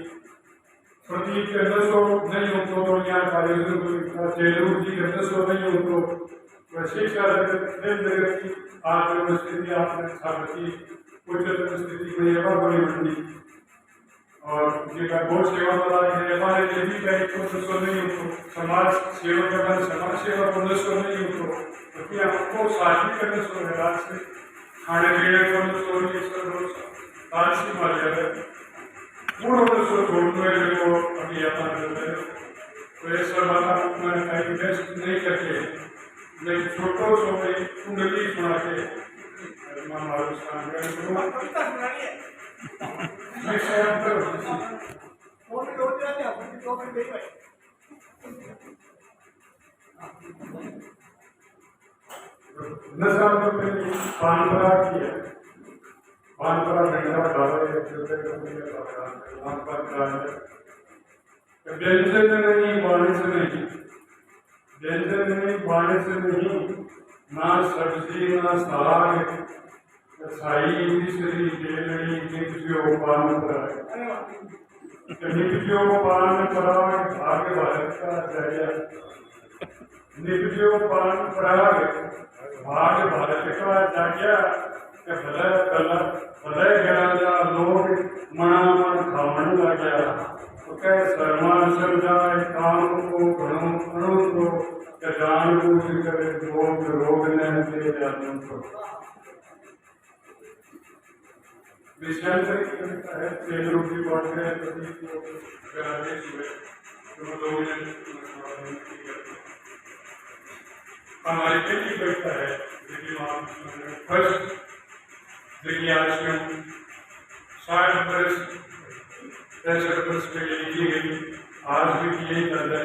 प्रतीक के अंदर तो नहीं हो तो यहाँ कार्यक्रम को चेलू जी के अंदर तो नहीं हो तो शिक्षा जगत की आज स्थिति आपने स्थापित की उच्चतम स्थिति में एवं बड़ी मंडी और जिनका बहुत सेवा वाला है हमारे ये भी कहीं को नहीं हो समाज सेवा का समाज सेवा को नहीं हो क्योंकि हमको साझी करने सो है से खाने पीने को ताजी मर्यादा पूर्ण सो छोड़ने को अभी अपना तो ये सब बात मैंने कहीं बेस्ट नहीं करके लेकिन छोटो सो में कुंडली सुना के परंपरा की है, परंपरा व्यंजन नहीं बाणे से नहीं, व्यंजन नहीं बाणे से नहीं, ना सब्जी ना साग साई मिश्री बेलड़ी नित्यो परंपरा नित्यो परंपरा भाग्य भारत का जरिया नित्यो परंपरा भाग्य भारत का जाग्या भले गया लोग मनामन खावन लग्या तो कह सरमान समझाए काम को घणो घणो तो जान बूझ करे रोग रोग न दे जान को विषयांतर करता है तेल रोटी बांट रहे तो कराने हुए तो लोग हमारे पहली बैठता है लेकिन फर्स्ट देखिए आज में 60 वर्ष 65 वर्ष पहले लिखी गई, आज भी यही दर्ज है।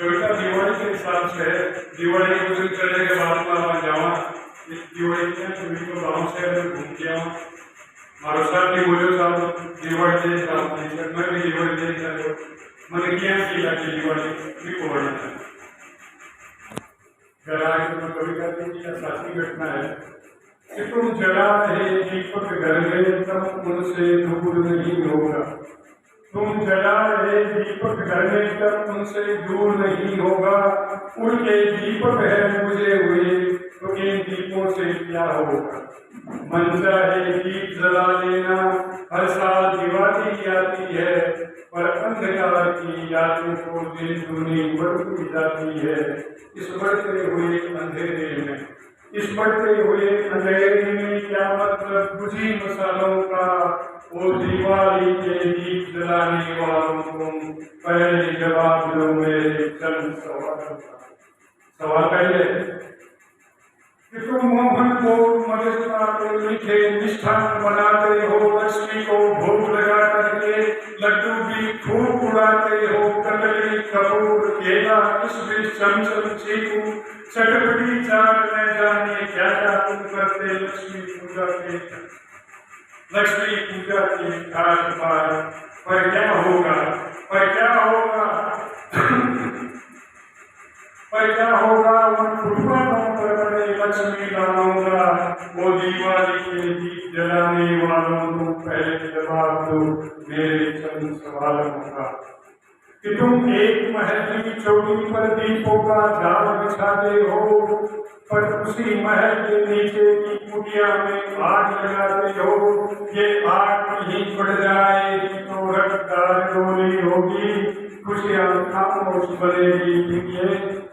कविता दिवाली के हिसाब से है, दिवाली के दिन चलने के बाद में वहाँ जावा इस दिवाली के सभी को गाँव से घूम के आऊँ मारो साहब भी बोलो साहब दिवाली के हिसाब से मैं भी दिवाली के हिसाब मैंने किया दिवाली भी को बढ़ना कविता की साथी घटना है कि तुम जला है दीपक घर में तब उनसे दूर नहीं होगा, तुम जला है दीपक घर में तब उनसे दूर नहीं होगा, उनके दीपक है मुझे हुए तो इन दीपों से क्या होगा। मन चाहे दीप जला लेना, हर साल दिवाली आती है पर अंधकार की यादों को दिन दुनी बढ़ती जाती है। इस बढ़ते हुए अंधेरे में, इस बढ़ते हुए अंधेरे में क्या मतलब बुझी मसालों का, वो दिवाली के दीप जलाने वालों को पहले जवाब दो मेरे चंद सवालों का। सवाल पहले कि तुम मोहन को मधुरता के मीठे मिष्ठान बनाते हो, लक्ष्मी को भोग लगा करके लड्डू की खूब उड़ाते हो, कदली कपूर केला किशमिश चमचम चीकू चटपटी चाट न जाने क्या क्या तुम करते लक्ष्मी पूजा के खास बात। पर क्या होगा उन फुटपाथों पर बड़े लक्ष्मी लालों का, वो दीवाली के दीप जलाने वालों को पहले जवाब दो मेरे चंद सवालों का। कि तुम एक महल की चोटी पर दीपों का जाल बिछाते हो, पर उसी महल के नीचे की कुटिया में आग लगाते हो। ये आग कहीं बढ़ जाएगी तो रफ्तार डोली होगी, खुशियां खामोश बनेगी, ये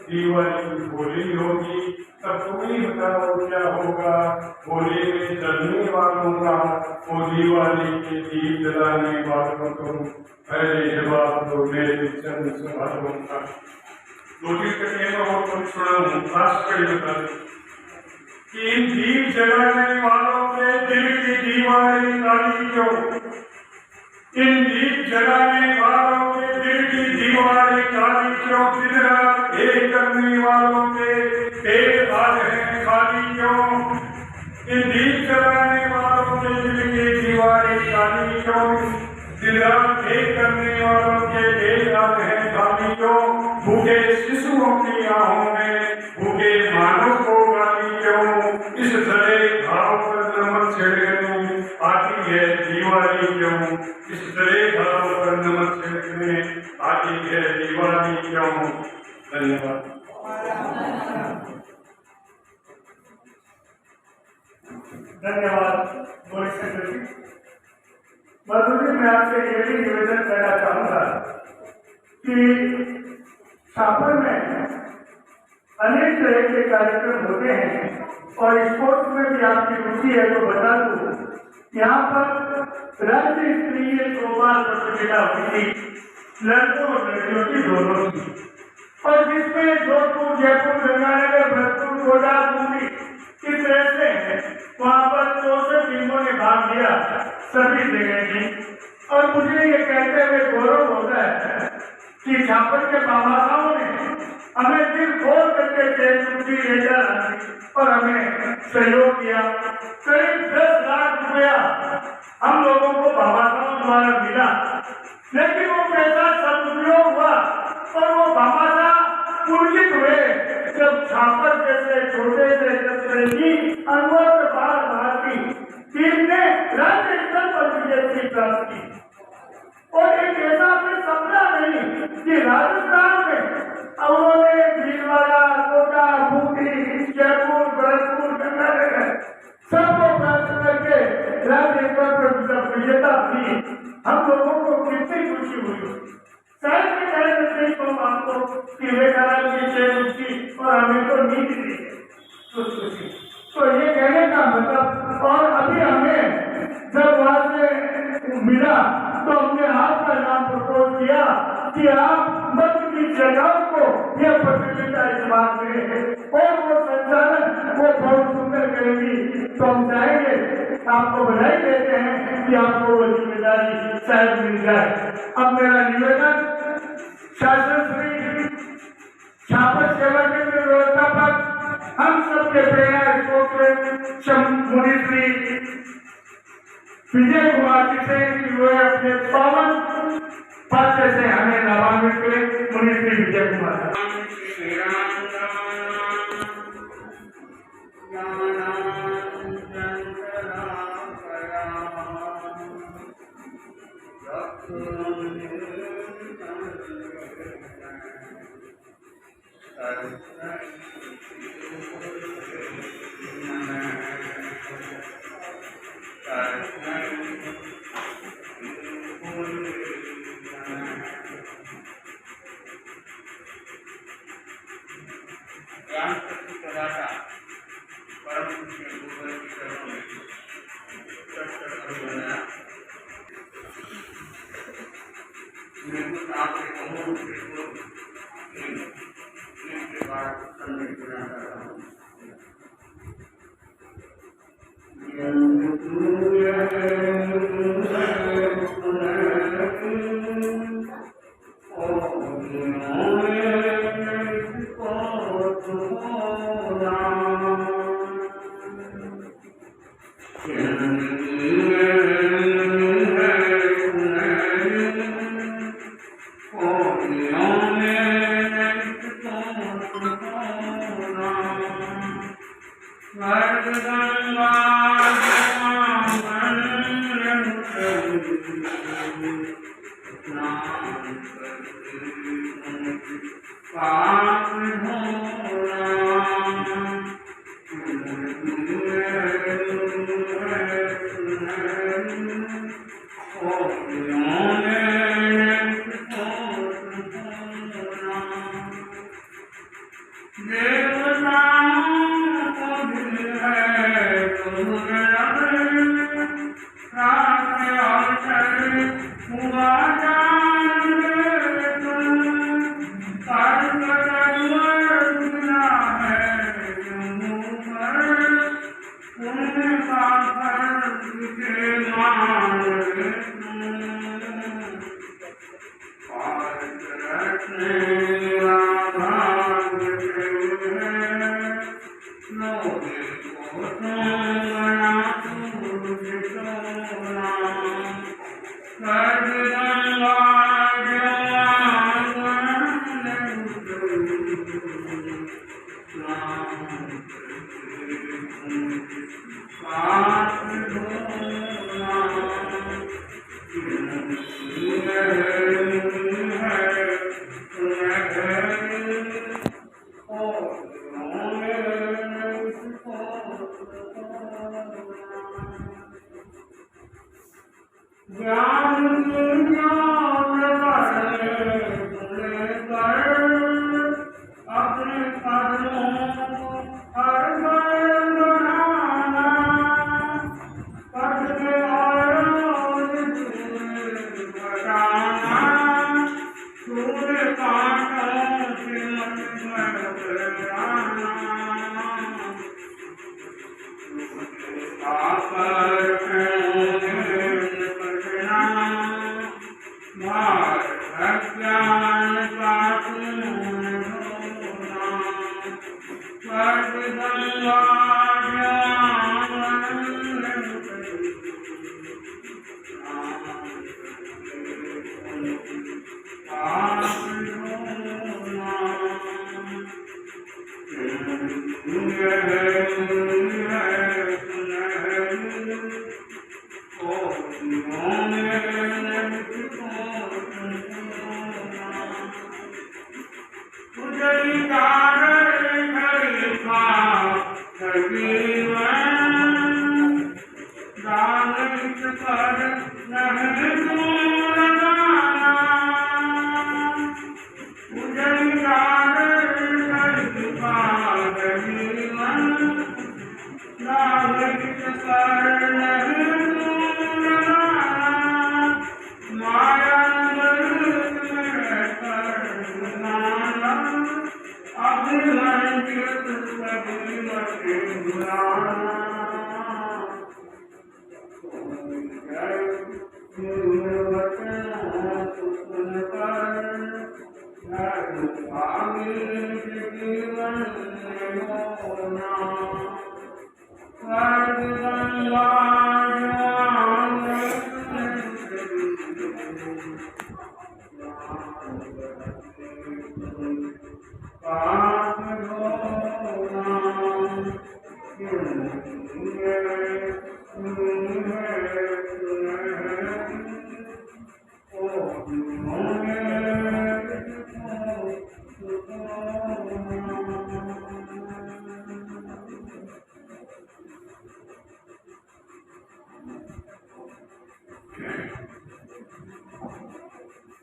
दीवाली होली होगी। तब तुम ही बताओ क्या होगा होली में जलने वालों का, वो दीवाली के दीप जलाने वालों को पहले जवाब दो मेरे चंद सवालों का। नोटिस करने में और कुछ सुनाऊं आश्चर्य बता कि इन दीप जलाने वालों के दिल की दीवारें काली क्यों? इन दीप जलाने वालों के दिल की दीवारें काली क्यों? दिन रात एक करने वालों के पेट आज हैं खाली क्यों? इन दीप जलाने वालों के दिल की दीवारें काली क्यों? दिन रात एक करने वालों के पेट आज हैं खाली क्यों? भूखे शिशुओं की आहों में भूखे मानव को गाली क्यों? इस जले भाव पर नमक छिड़कने आती है दीवाली क्यों? इस जले भाव पर नमक छिड़कने आती है दीवाली क्यों? धन्यवाद।
धन्यवाद गोविंद शंकर जी। मधुर जी, मैं आपसे ये भी निवेदन करना चाहूंगा कि छापर में अनेक तरह के कार्यक्रम होते हैं और स्पोर्ट्स में भी आपकी रुचि है तो बता दूं, यहाँ पर राज्य स्तरीय थ्रोबॉल प्रतियोगिता हुई थी, लड़कों और लड़कियों की दोनों की, और जिसमें जोधपुर, जयपुर, गंगानगर, भरतपुर, कोटा, पूरी इस तरह से वहाँ पर 64 टीमों ने भाग लिया, सभी जगह की। और मुझे ये कहते हुए गौरव होता है कि छापर के बाबाओं ने हमें दिल खोल करके छुट्टी लेकर और हमें सहयोग किया। करीब 10 लाख रुपया हम लोगों को बाबाओं द्वारा मिला, लेकिन वो पैसा सदुपयोग हुआ और वो बाबा पुलकित हुए जब छापर जैसे छोटे से की अनुभव भारती टीम ने राज्य स्तर पर विजय प्राप्त की। और एक ऐसा अपने सपना नहीं कि राजस्थान में उन्होंने भीलवाड़ा, कोटा, खूंटी, जयपुर, भरतपुर, गंगानगर सबको प्राप्त करके राज्य स्तर पर विजेता थी। हम लोगों को कितनी खुशी हुई। शायद मैं कह सकते तो आपको कि वे और हमें तो नींद दी खुशी। तो ये कहने का मतलब, और अभी हमें जब वहां से मिला तो हमने आपका नाम प्रपोज किया कि आप मध्य की जगह को यह प्रतियोगिता इस बात में और वो संचालन वो बहुत सुंदर करेगी। तो हम चाहेंगे, आपको बधाई देते हैं कि आपको वो जिम्मेदारी शायद मिल जाए। अब मेरा निवेदन शासन श्री छापर सेवा केंद्र व्यवस्थापक हम सबके प्रेरणा मुनि श्री विजय कुमार जी से वो अपने पावन पद से हमें लाभान्वित करें। मुनि श्री विजय कुमार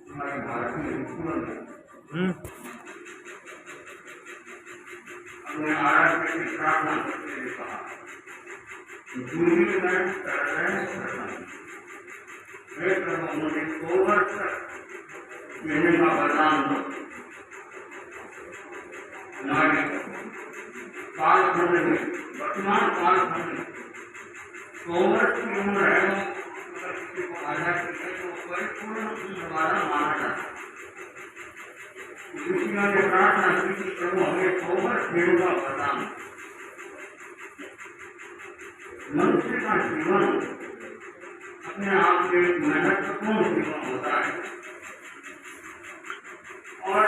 हमारे भारतीय स्कूलों में हमने आरंभ में प्रार्थना करते हुए कहा जूनियर में पैराडाइज करना है प्रभु मुझे कोवर्ट कर लेने का वरदान दो हमारे कालखंड में वर्तमान कालखंड में
सोमरस की उम्र है, अगर किसी को आजाद करके तो परिपूर्ण हमारा माना जाता है। ऋषियों ने प्रार्थना की कि प्रभु हमें सोमरस देव का वरदान। मनुष्य का जीवन अपने आप में एक महत्वपूर्ण जीवन होता है और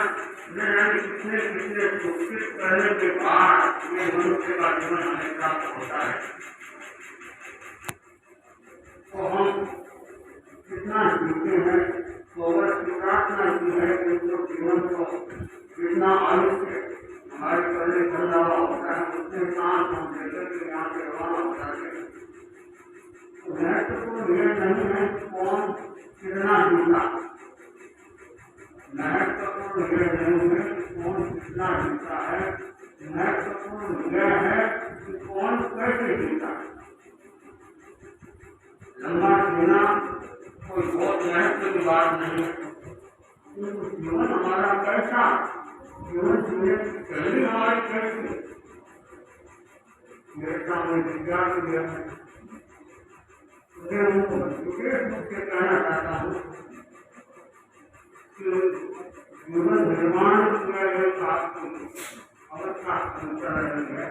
कितने कितने कोशिश करने के बाद ये मनुष्य का जीवन हमें प्राप्त होता है। तो हम कितना जीते हैं, सोमरस की प्रार्थना की है कि उनको जीवन को जितना आयुष्य हमारे पहले बन रहा होता है उतने सांस हम लेकर के यहाँ से रवाना हो जाते हैं। तो महत्वपूर्ण यह नहीं है कौन कितना जीता, महत्वपूर्ण यह नहीं है कौन कितना जीता है, महत्वपूर्ण यह है कि कौन कैसे जीता है। लंबा जीना कोई बहुत महत्व की बात नहीं है, क्योंकि जीवन हमारा कैसा, जीवन जीने की शैली हमारी कैसी। मेरे सामने विद्यार्थी दिया है, मैं उनको विशेष रूप से कहना चाहता हूँ कि जीवन निर्माण में एक आपकी अवस्था चल रही है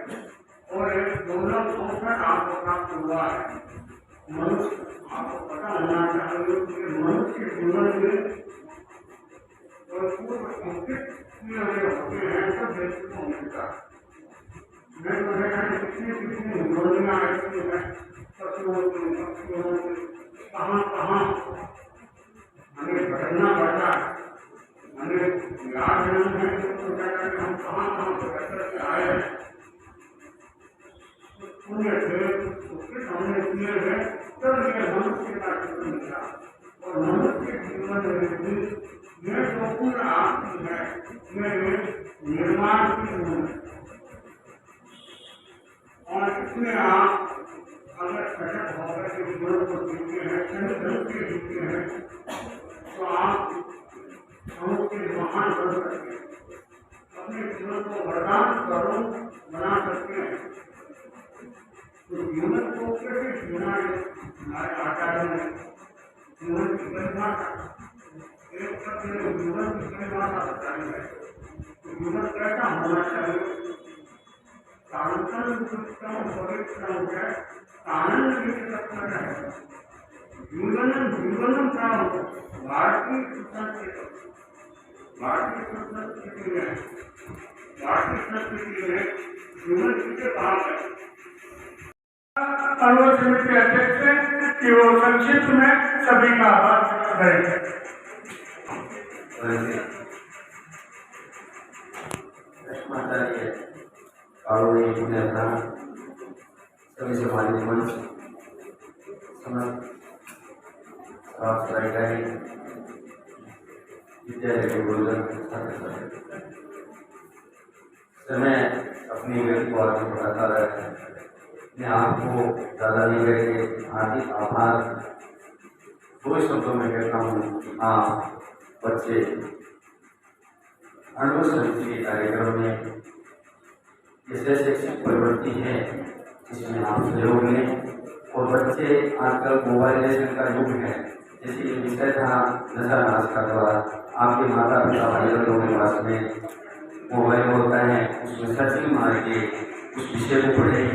और एक दुर्लभ अवसर आपको प्राप्त हुआ है। मनुष्य, आपको पता होना चाहिए कि मनुष्य जीवन में पूर्व अंकित किए हुए होते हैं सब व्यक्ति को मिलता है। मैं तो कितनी कितनी योजना ऐसी है कहाँ कहाँ हमें भटकना पड़ता है, हमें याद नहीं है कि हम कहाँ कहाँ भटक करके आए हैं। पुण्य थे उसके सामने किए हैं तब ये मनुष्य का जीवन मिला और मनुष्य जीवन में भी यह जो पूर्ण आपकी है यह निर्माण की उम्र है। और इसमें आप अगर सजग होकर के जीवन को जीते हैं, संत के जीते हैं तो आप मनुष्य महान बन सकते हैं, अपने जीवन को वरदान करो बना सकते हैं। तो जीवन को कैसे जीना है, हमारे आचार्य ने जीवन की परिभाषा एक शब्द जीवन की परिभाषा बताई है। तो जीवन कैसा होना चाहिए, शांतम सुखम पवित्रम है, आनंद की तत्पर है। जीवनम जीवनम का भारतीय संस्कृति में जीवन किसे कहा है।
अनुरोध समिति अध्यक्ष है कि वो संक्षिप्त में सभी का आभार करें।
सभी समाज मंच विद्यालय के गुरुजन समय अपनी व्यक्ति को आगे बढ़ाता रहा है। मैं आपको ज़्यादा नहीं करके हार्दिक आभार दो शब्दों में कहता हूँ कि आप बच्चे अनुभव समिति के कार्यक्रम में जैसे शैक्षिक प्रवृत्ति है जिसमें आप सहयोग लें और बच्चे आजकल मोबाइलाइजेशन का युग है, जैसे कि विषय था नशा नाश का द्वारा आपके माता पिता भाई बहनों के पास में मोबाइल होता है, उसमें सर्चिंग मार के उस विषय को पढ़ें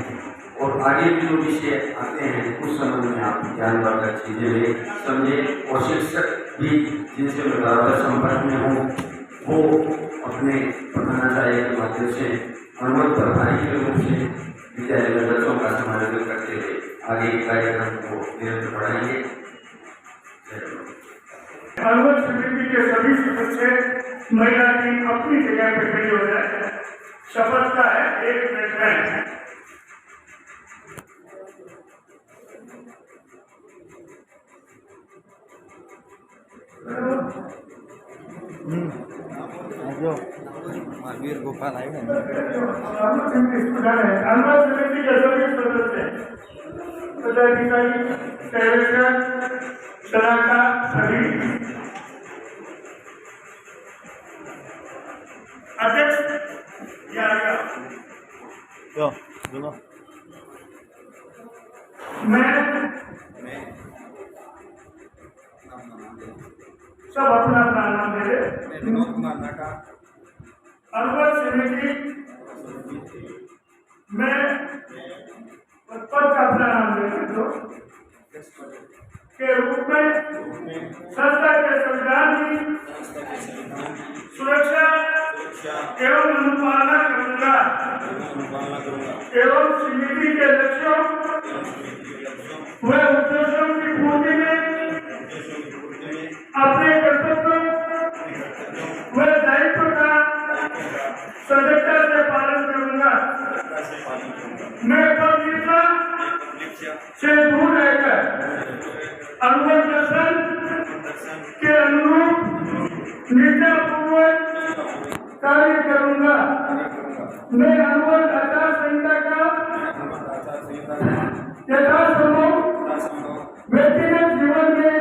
और आगे भी जो विषय आते हैं उस संबंध में आप ज्ञानवर्धक चीजें ले समझे और शिक्षक भी जिनसे मैं बराबर संपर्क में हूँ वो अपने प्रधानाचार्य के माध्यम से अनुभव प्रभारी के रूप से विद्यालय में बच्चों का समायोजन करते हुए आगे के कार्यक्रम को निरंतर बढ़ाएंगे।
अनुरोध समिति के सभी सदस्य महिला टीम अपनी जगह पर खड़ी हो जाए। शपथ का है 1 मिनट में।
महावीर गोपाल आएगा।
अनुरोध समिति के सभी सदस्य पदाधिकारी सलाहकार सभी अध्यक्ष
क्यों बोलो
मैं सब अपना अपना नाम दे रहे।
विनोद कुमार नाटा,
अनुभव समिति मैं पद का अपना नाम दे रहे तो के रूप में संस्था के संविधान की सुरक्षा एवं अनुपालना करूंगा एवं समिति के लक्ष्यों व उद्देश्यों की पूर्ति में अपने कर्तव्यों व दायित्व का सजगता से पालन करूंगा। मैं पवित्रता से दूर रहकर अनुभव दर्शन के अनुरूप निष्ठापूर्वक कार्य करूंगा। मैं अनुभव आचार संहिता का यथासंभव व्यक्तिगत जीवन में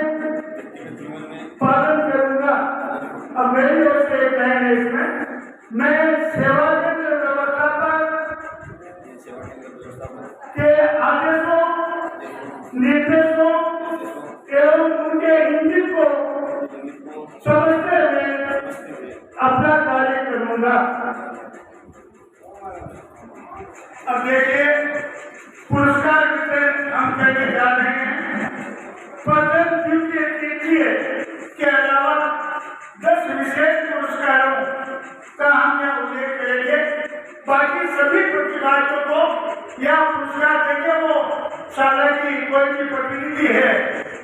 पालन करूंगा। अब मेरी ओर से एक लाइन है इसमें, मैं सेवा केंद्र व्यवस्थापक के आदेशों निर्देशों एवं उनके इंगित को समझते हुए अपना कार्य करूंगा। अब देखिए पुरस्कार वितरण हम करने जा रहे हैं। प्रथम द्वितीय तृतीय के अलावा 10 विशेष पुरस्कारों का हम यहाँ उल्लेख करेंगे। बाकी सभी प्रतिभागियों को यह पुरस्कार देंगे, वो शाला की कोई भी प्रतिनिधि है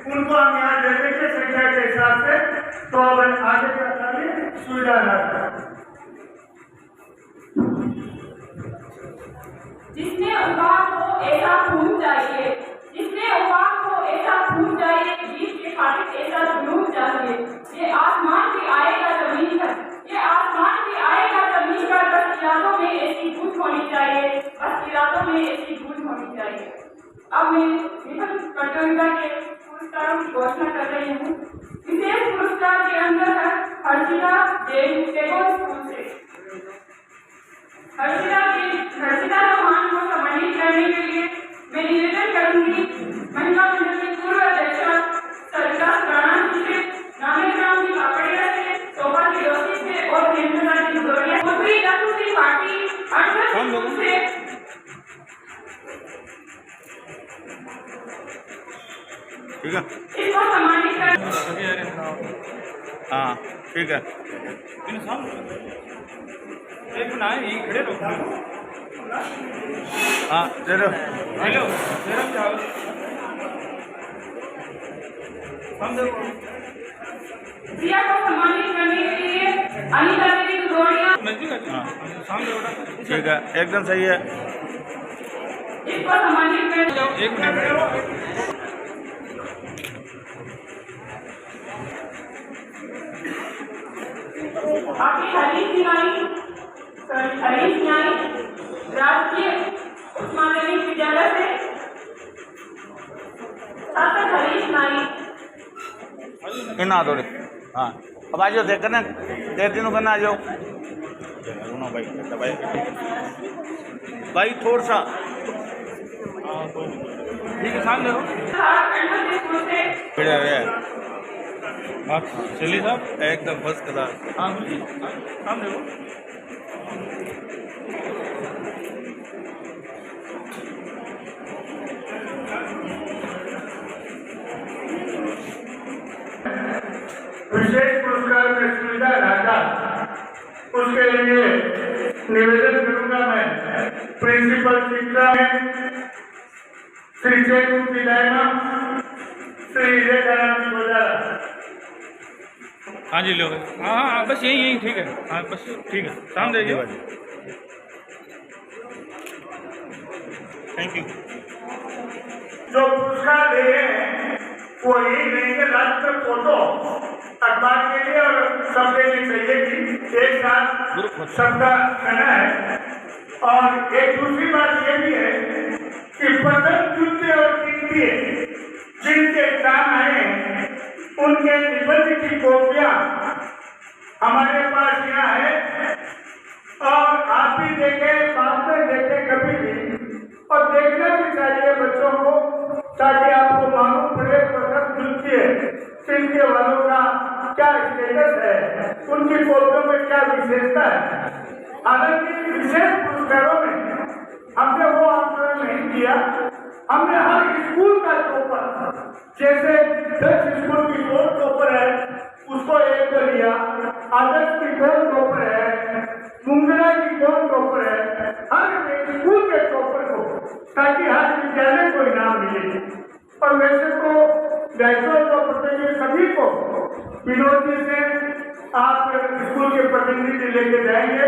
उनको हम यहाँ दे देंगे संख्या के हिसाब से। तो अब आगे का भी सुविधा रहता है।
जिसने उपाय को ऐसा खून चाहिए, जिसने उपाय को ऐसा खून चाहिए, जीत के खातिर ऐसा जुनून चाहिए। ये आसमान भी आएगा जमीन पर, ये आसमान भी आएगा जमीन पर, बस इरादों में ऐसी झूठ होनी चाहिए, बस इरादों में ऐसी झूठ होनी चाहिए। अब मैं विभिन्न प्रतियोगिता के पुरस्कारों की घोषणा कर रही हूँ। विशेष पुरस्कार के अंदर है हर्षिता टैगोर स्कूल से। हर्षिता सम्मान को सम्मानित करने के लिए मैं निवेदन करूंगी महिला मंडल की पूर्व अध्यक्षा सरिता राणा जी से, नामेग्राम जी कापड़िया से, शोभा जी जोशी से और प्रेमचंद्र जी भदौरिया उत्तरी तत्व पार्टी अठर से
ठीक है,
इसको सम्मानित कर।
हाँ ठीक है, एक ना यहीं खड़े रहो। हाँ दे दो, हेलो
जिया को सम्मानित करने के लिए अनिता देवी भदौरिया।
ठीक है, एकदम सही है।
इसको सम्मानित कर।
एक मिनट,
आपकी हरीश न्याय राजकीय उच्च माध्यमिक विद्यालय से छात्र हरीश नाई।
इन आ थोड़े। हाँ अब आ जाओ, देख करना देर दिनों करना आ जाओ भाई, भाई भाई थोड़ा सा ठीक है, सामने बढ़िया है चलिए साहब, एकदम फर्स्ट क्लास। हाँ सामने हो।
विशेष पुरस्कार में सुविधा ढाका, उसके लिए निवेदन करूंगा मैं प्रिंसिपल शिक्षा में श्री जयमूर्ति दायमा, श्री रेखाराम जी गोजारा।
हाँ जी लो, हाँ बस यही ठीक है। हाँ बस ठीक है, सामने जाइए। Thank you.
जो पुरस्कार दे रहे हैं वो यही नहीं है, राष्ट्र में फोटो अखबार के लिए और सब लेनी चाहिए कि एक साथ सबका कहना है। और एक दूसरी बात ये भी है कि प्रथम द्वितीय और तृतीय जिनके काम आए उनके निबंध की कॉपियां हमारे पास यहाँ है। और आप भी देखें, बाद में देखें कभी भी, और देखना भी चाहिए बच्चों को विशेषता है। हालांकि विशेष पुरस्कारों में हमने वो आंदोलन नहीं किया, हमने हर स्कूल का टॉपर, जैसे डच स्कूल की कौन टॉपर है उसको एक को लिया, आदर्श की कौन टॉपर है, मुंगरा की कौन टॉपर है, हर स्कूल के टॉपर को, ताकि हर विद्यालय को इनाम मिले। और वैसे तो दायित्व को प्रतिनिधि सभी को विनोद जी से आप स्कूल के प्रतिनिधि लेके जाएंगे,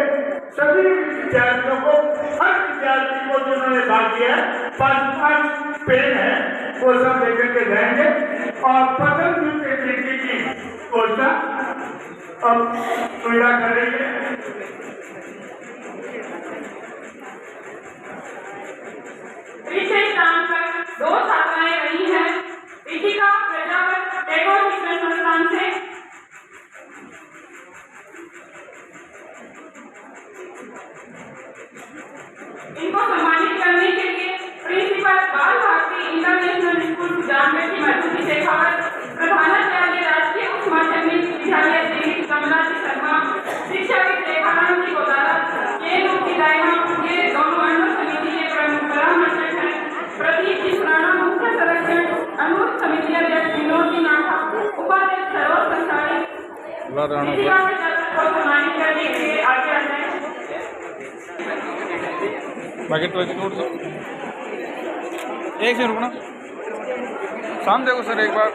सभी विद्यार्थियों को, हर विद्यार्थी को जिन्होंने भाग लिया है 5 पेन है वो सब लेकर के जाएंगे। और प्रथम द्वितीय तृतीय की घोषणा अब सुविधा कर रही है।
विशेष स्थान पर 2 छात्राएं रही हैं। ऋतिका प्रजापत टैगोर शिक्षण संस्थान से, इनको सम्मानित करने के लिए प्रिंसिपल बाल भारती इंटरनेशनल स्कूल जामगढ़ की मधुरी शेखावत, प्रधानाचार्य राजकीय उच्च माध्यमिक विद्यालय दिल्ली कमला जी शर्मा, शिक्षाविद रेखाराम जी गोदारा, ये दोनों अन्य समिति के प्रमुख परामर्शक हैं। प्रदीप जी सुराना मुख्य संरक्षण, अनुरोध समिति अध्यक्ष विनोद जी नाठा, उपाध्यक्ष सरोज संसारी को सम्मानित करने के लिए आगे आ जाए।
बाकी तो एक से रुकना, सामने देखो सर एक बार।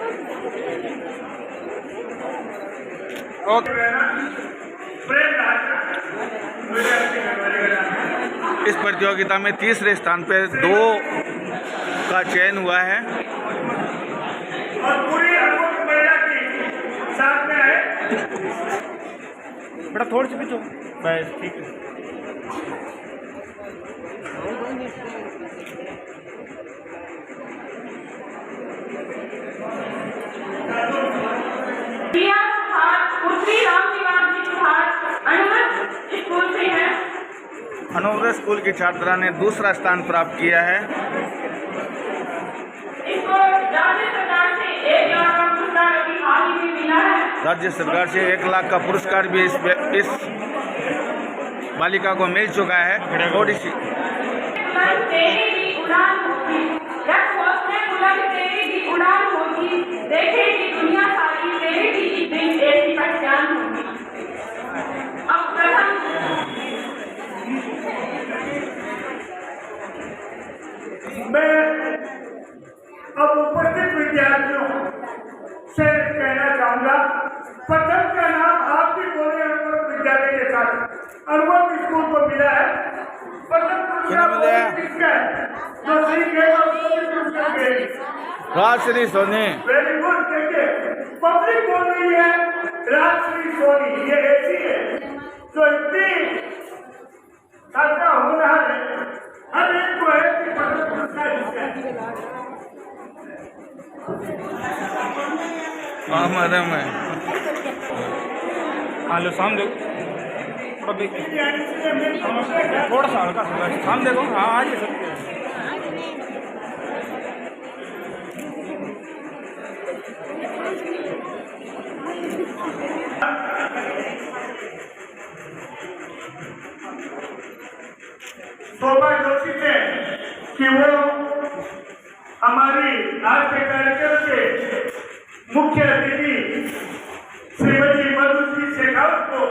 ओके, इस प्रतियोगिता में तीसरे स्थान पे 2 का चयन हुआ है।
और पूरी अनुभव महिला की साथ में है।
बेटा थोड़ी सी पीछे, बस ठीक है। अनुव्रत स्कूल की छात्रा ने दूसरा स्थान प्राप्त किया है।
इसको राज्य सरकार से 1 लाख का पुरस्कार अभी हाल ही में मिला है।
राज्य सरकार से 1 लाख का पुरस्कार भी इस बालिका को मिल चुका है। थोड़ी सी
तेरी भी उड़ान होगी, जब हौसले बुलंद तेरी भी उड़ान होगी, देखेगी दुनिया सारी तेरी भी एक दिन ऐसी पहचान होगी। अब प्रथम
मैं अब उपस्थित विद्यार्थियों से कहना चाहूंगा, प्रथम का नाम आप भी बोले अनुभव विद्यालय के साथ अनुभव स्कूल को मिला है। प्रथम किसका है? जो श्री
राजश्री सोनी।
Very good. देखिए पब्लिक बोल रही है राजश्री सोनी, ये ऐसी है जो इतनी साधा होनहार है, हर एक को है कि प्रथम पुरस्कार जिसका है।
हाँ मैडम है। हाँ लो सामने देखो, थोड़ा सा हल्का सामने देखो। हाँ आज ही सब
शोभा जोशी से कि वो हमारी आज के कार्यक्रम के मुख्य अतिथि श्रीमती मधुश्री शेखावत को।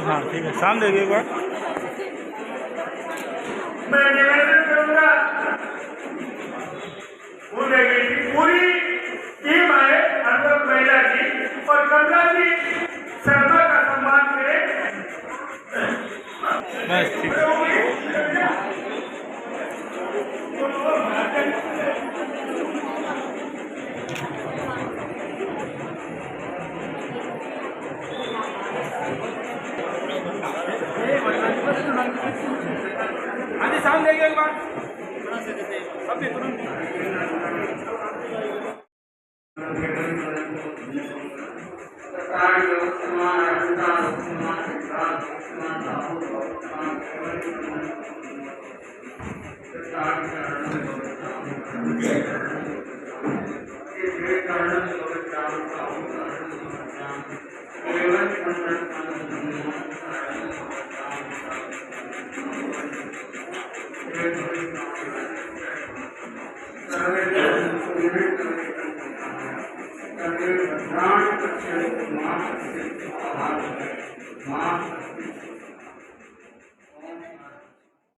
हाँ ठीक है, सामने देखिए एक बार।
मैं निवेदन करूंगा, भूल गई थी, पूरी टीम आए अनुभव महिला की और कमला जी शर्मा का सम्मान करें।
बस ठीक है। हाँ जी सामने देखिए एक बार। सब तुरंत
Thank you.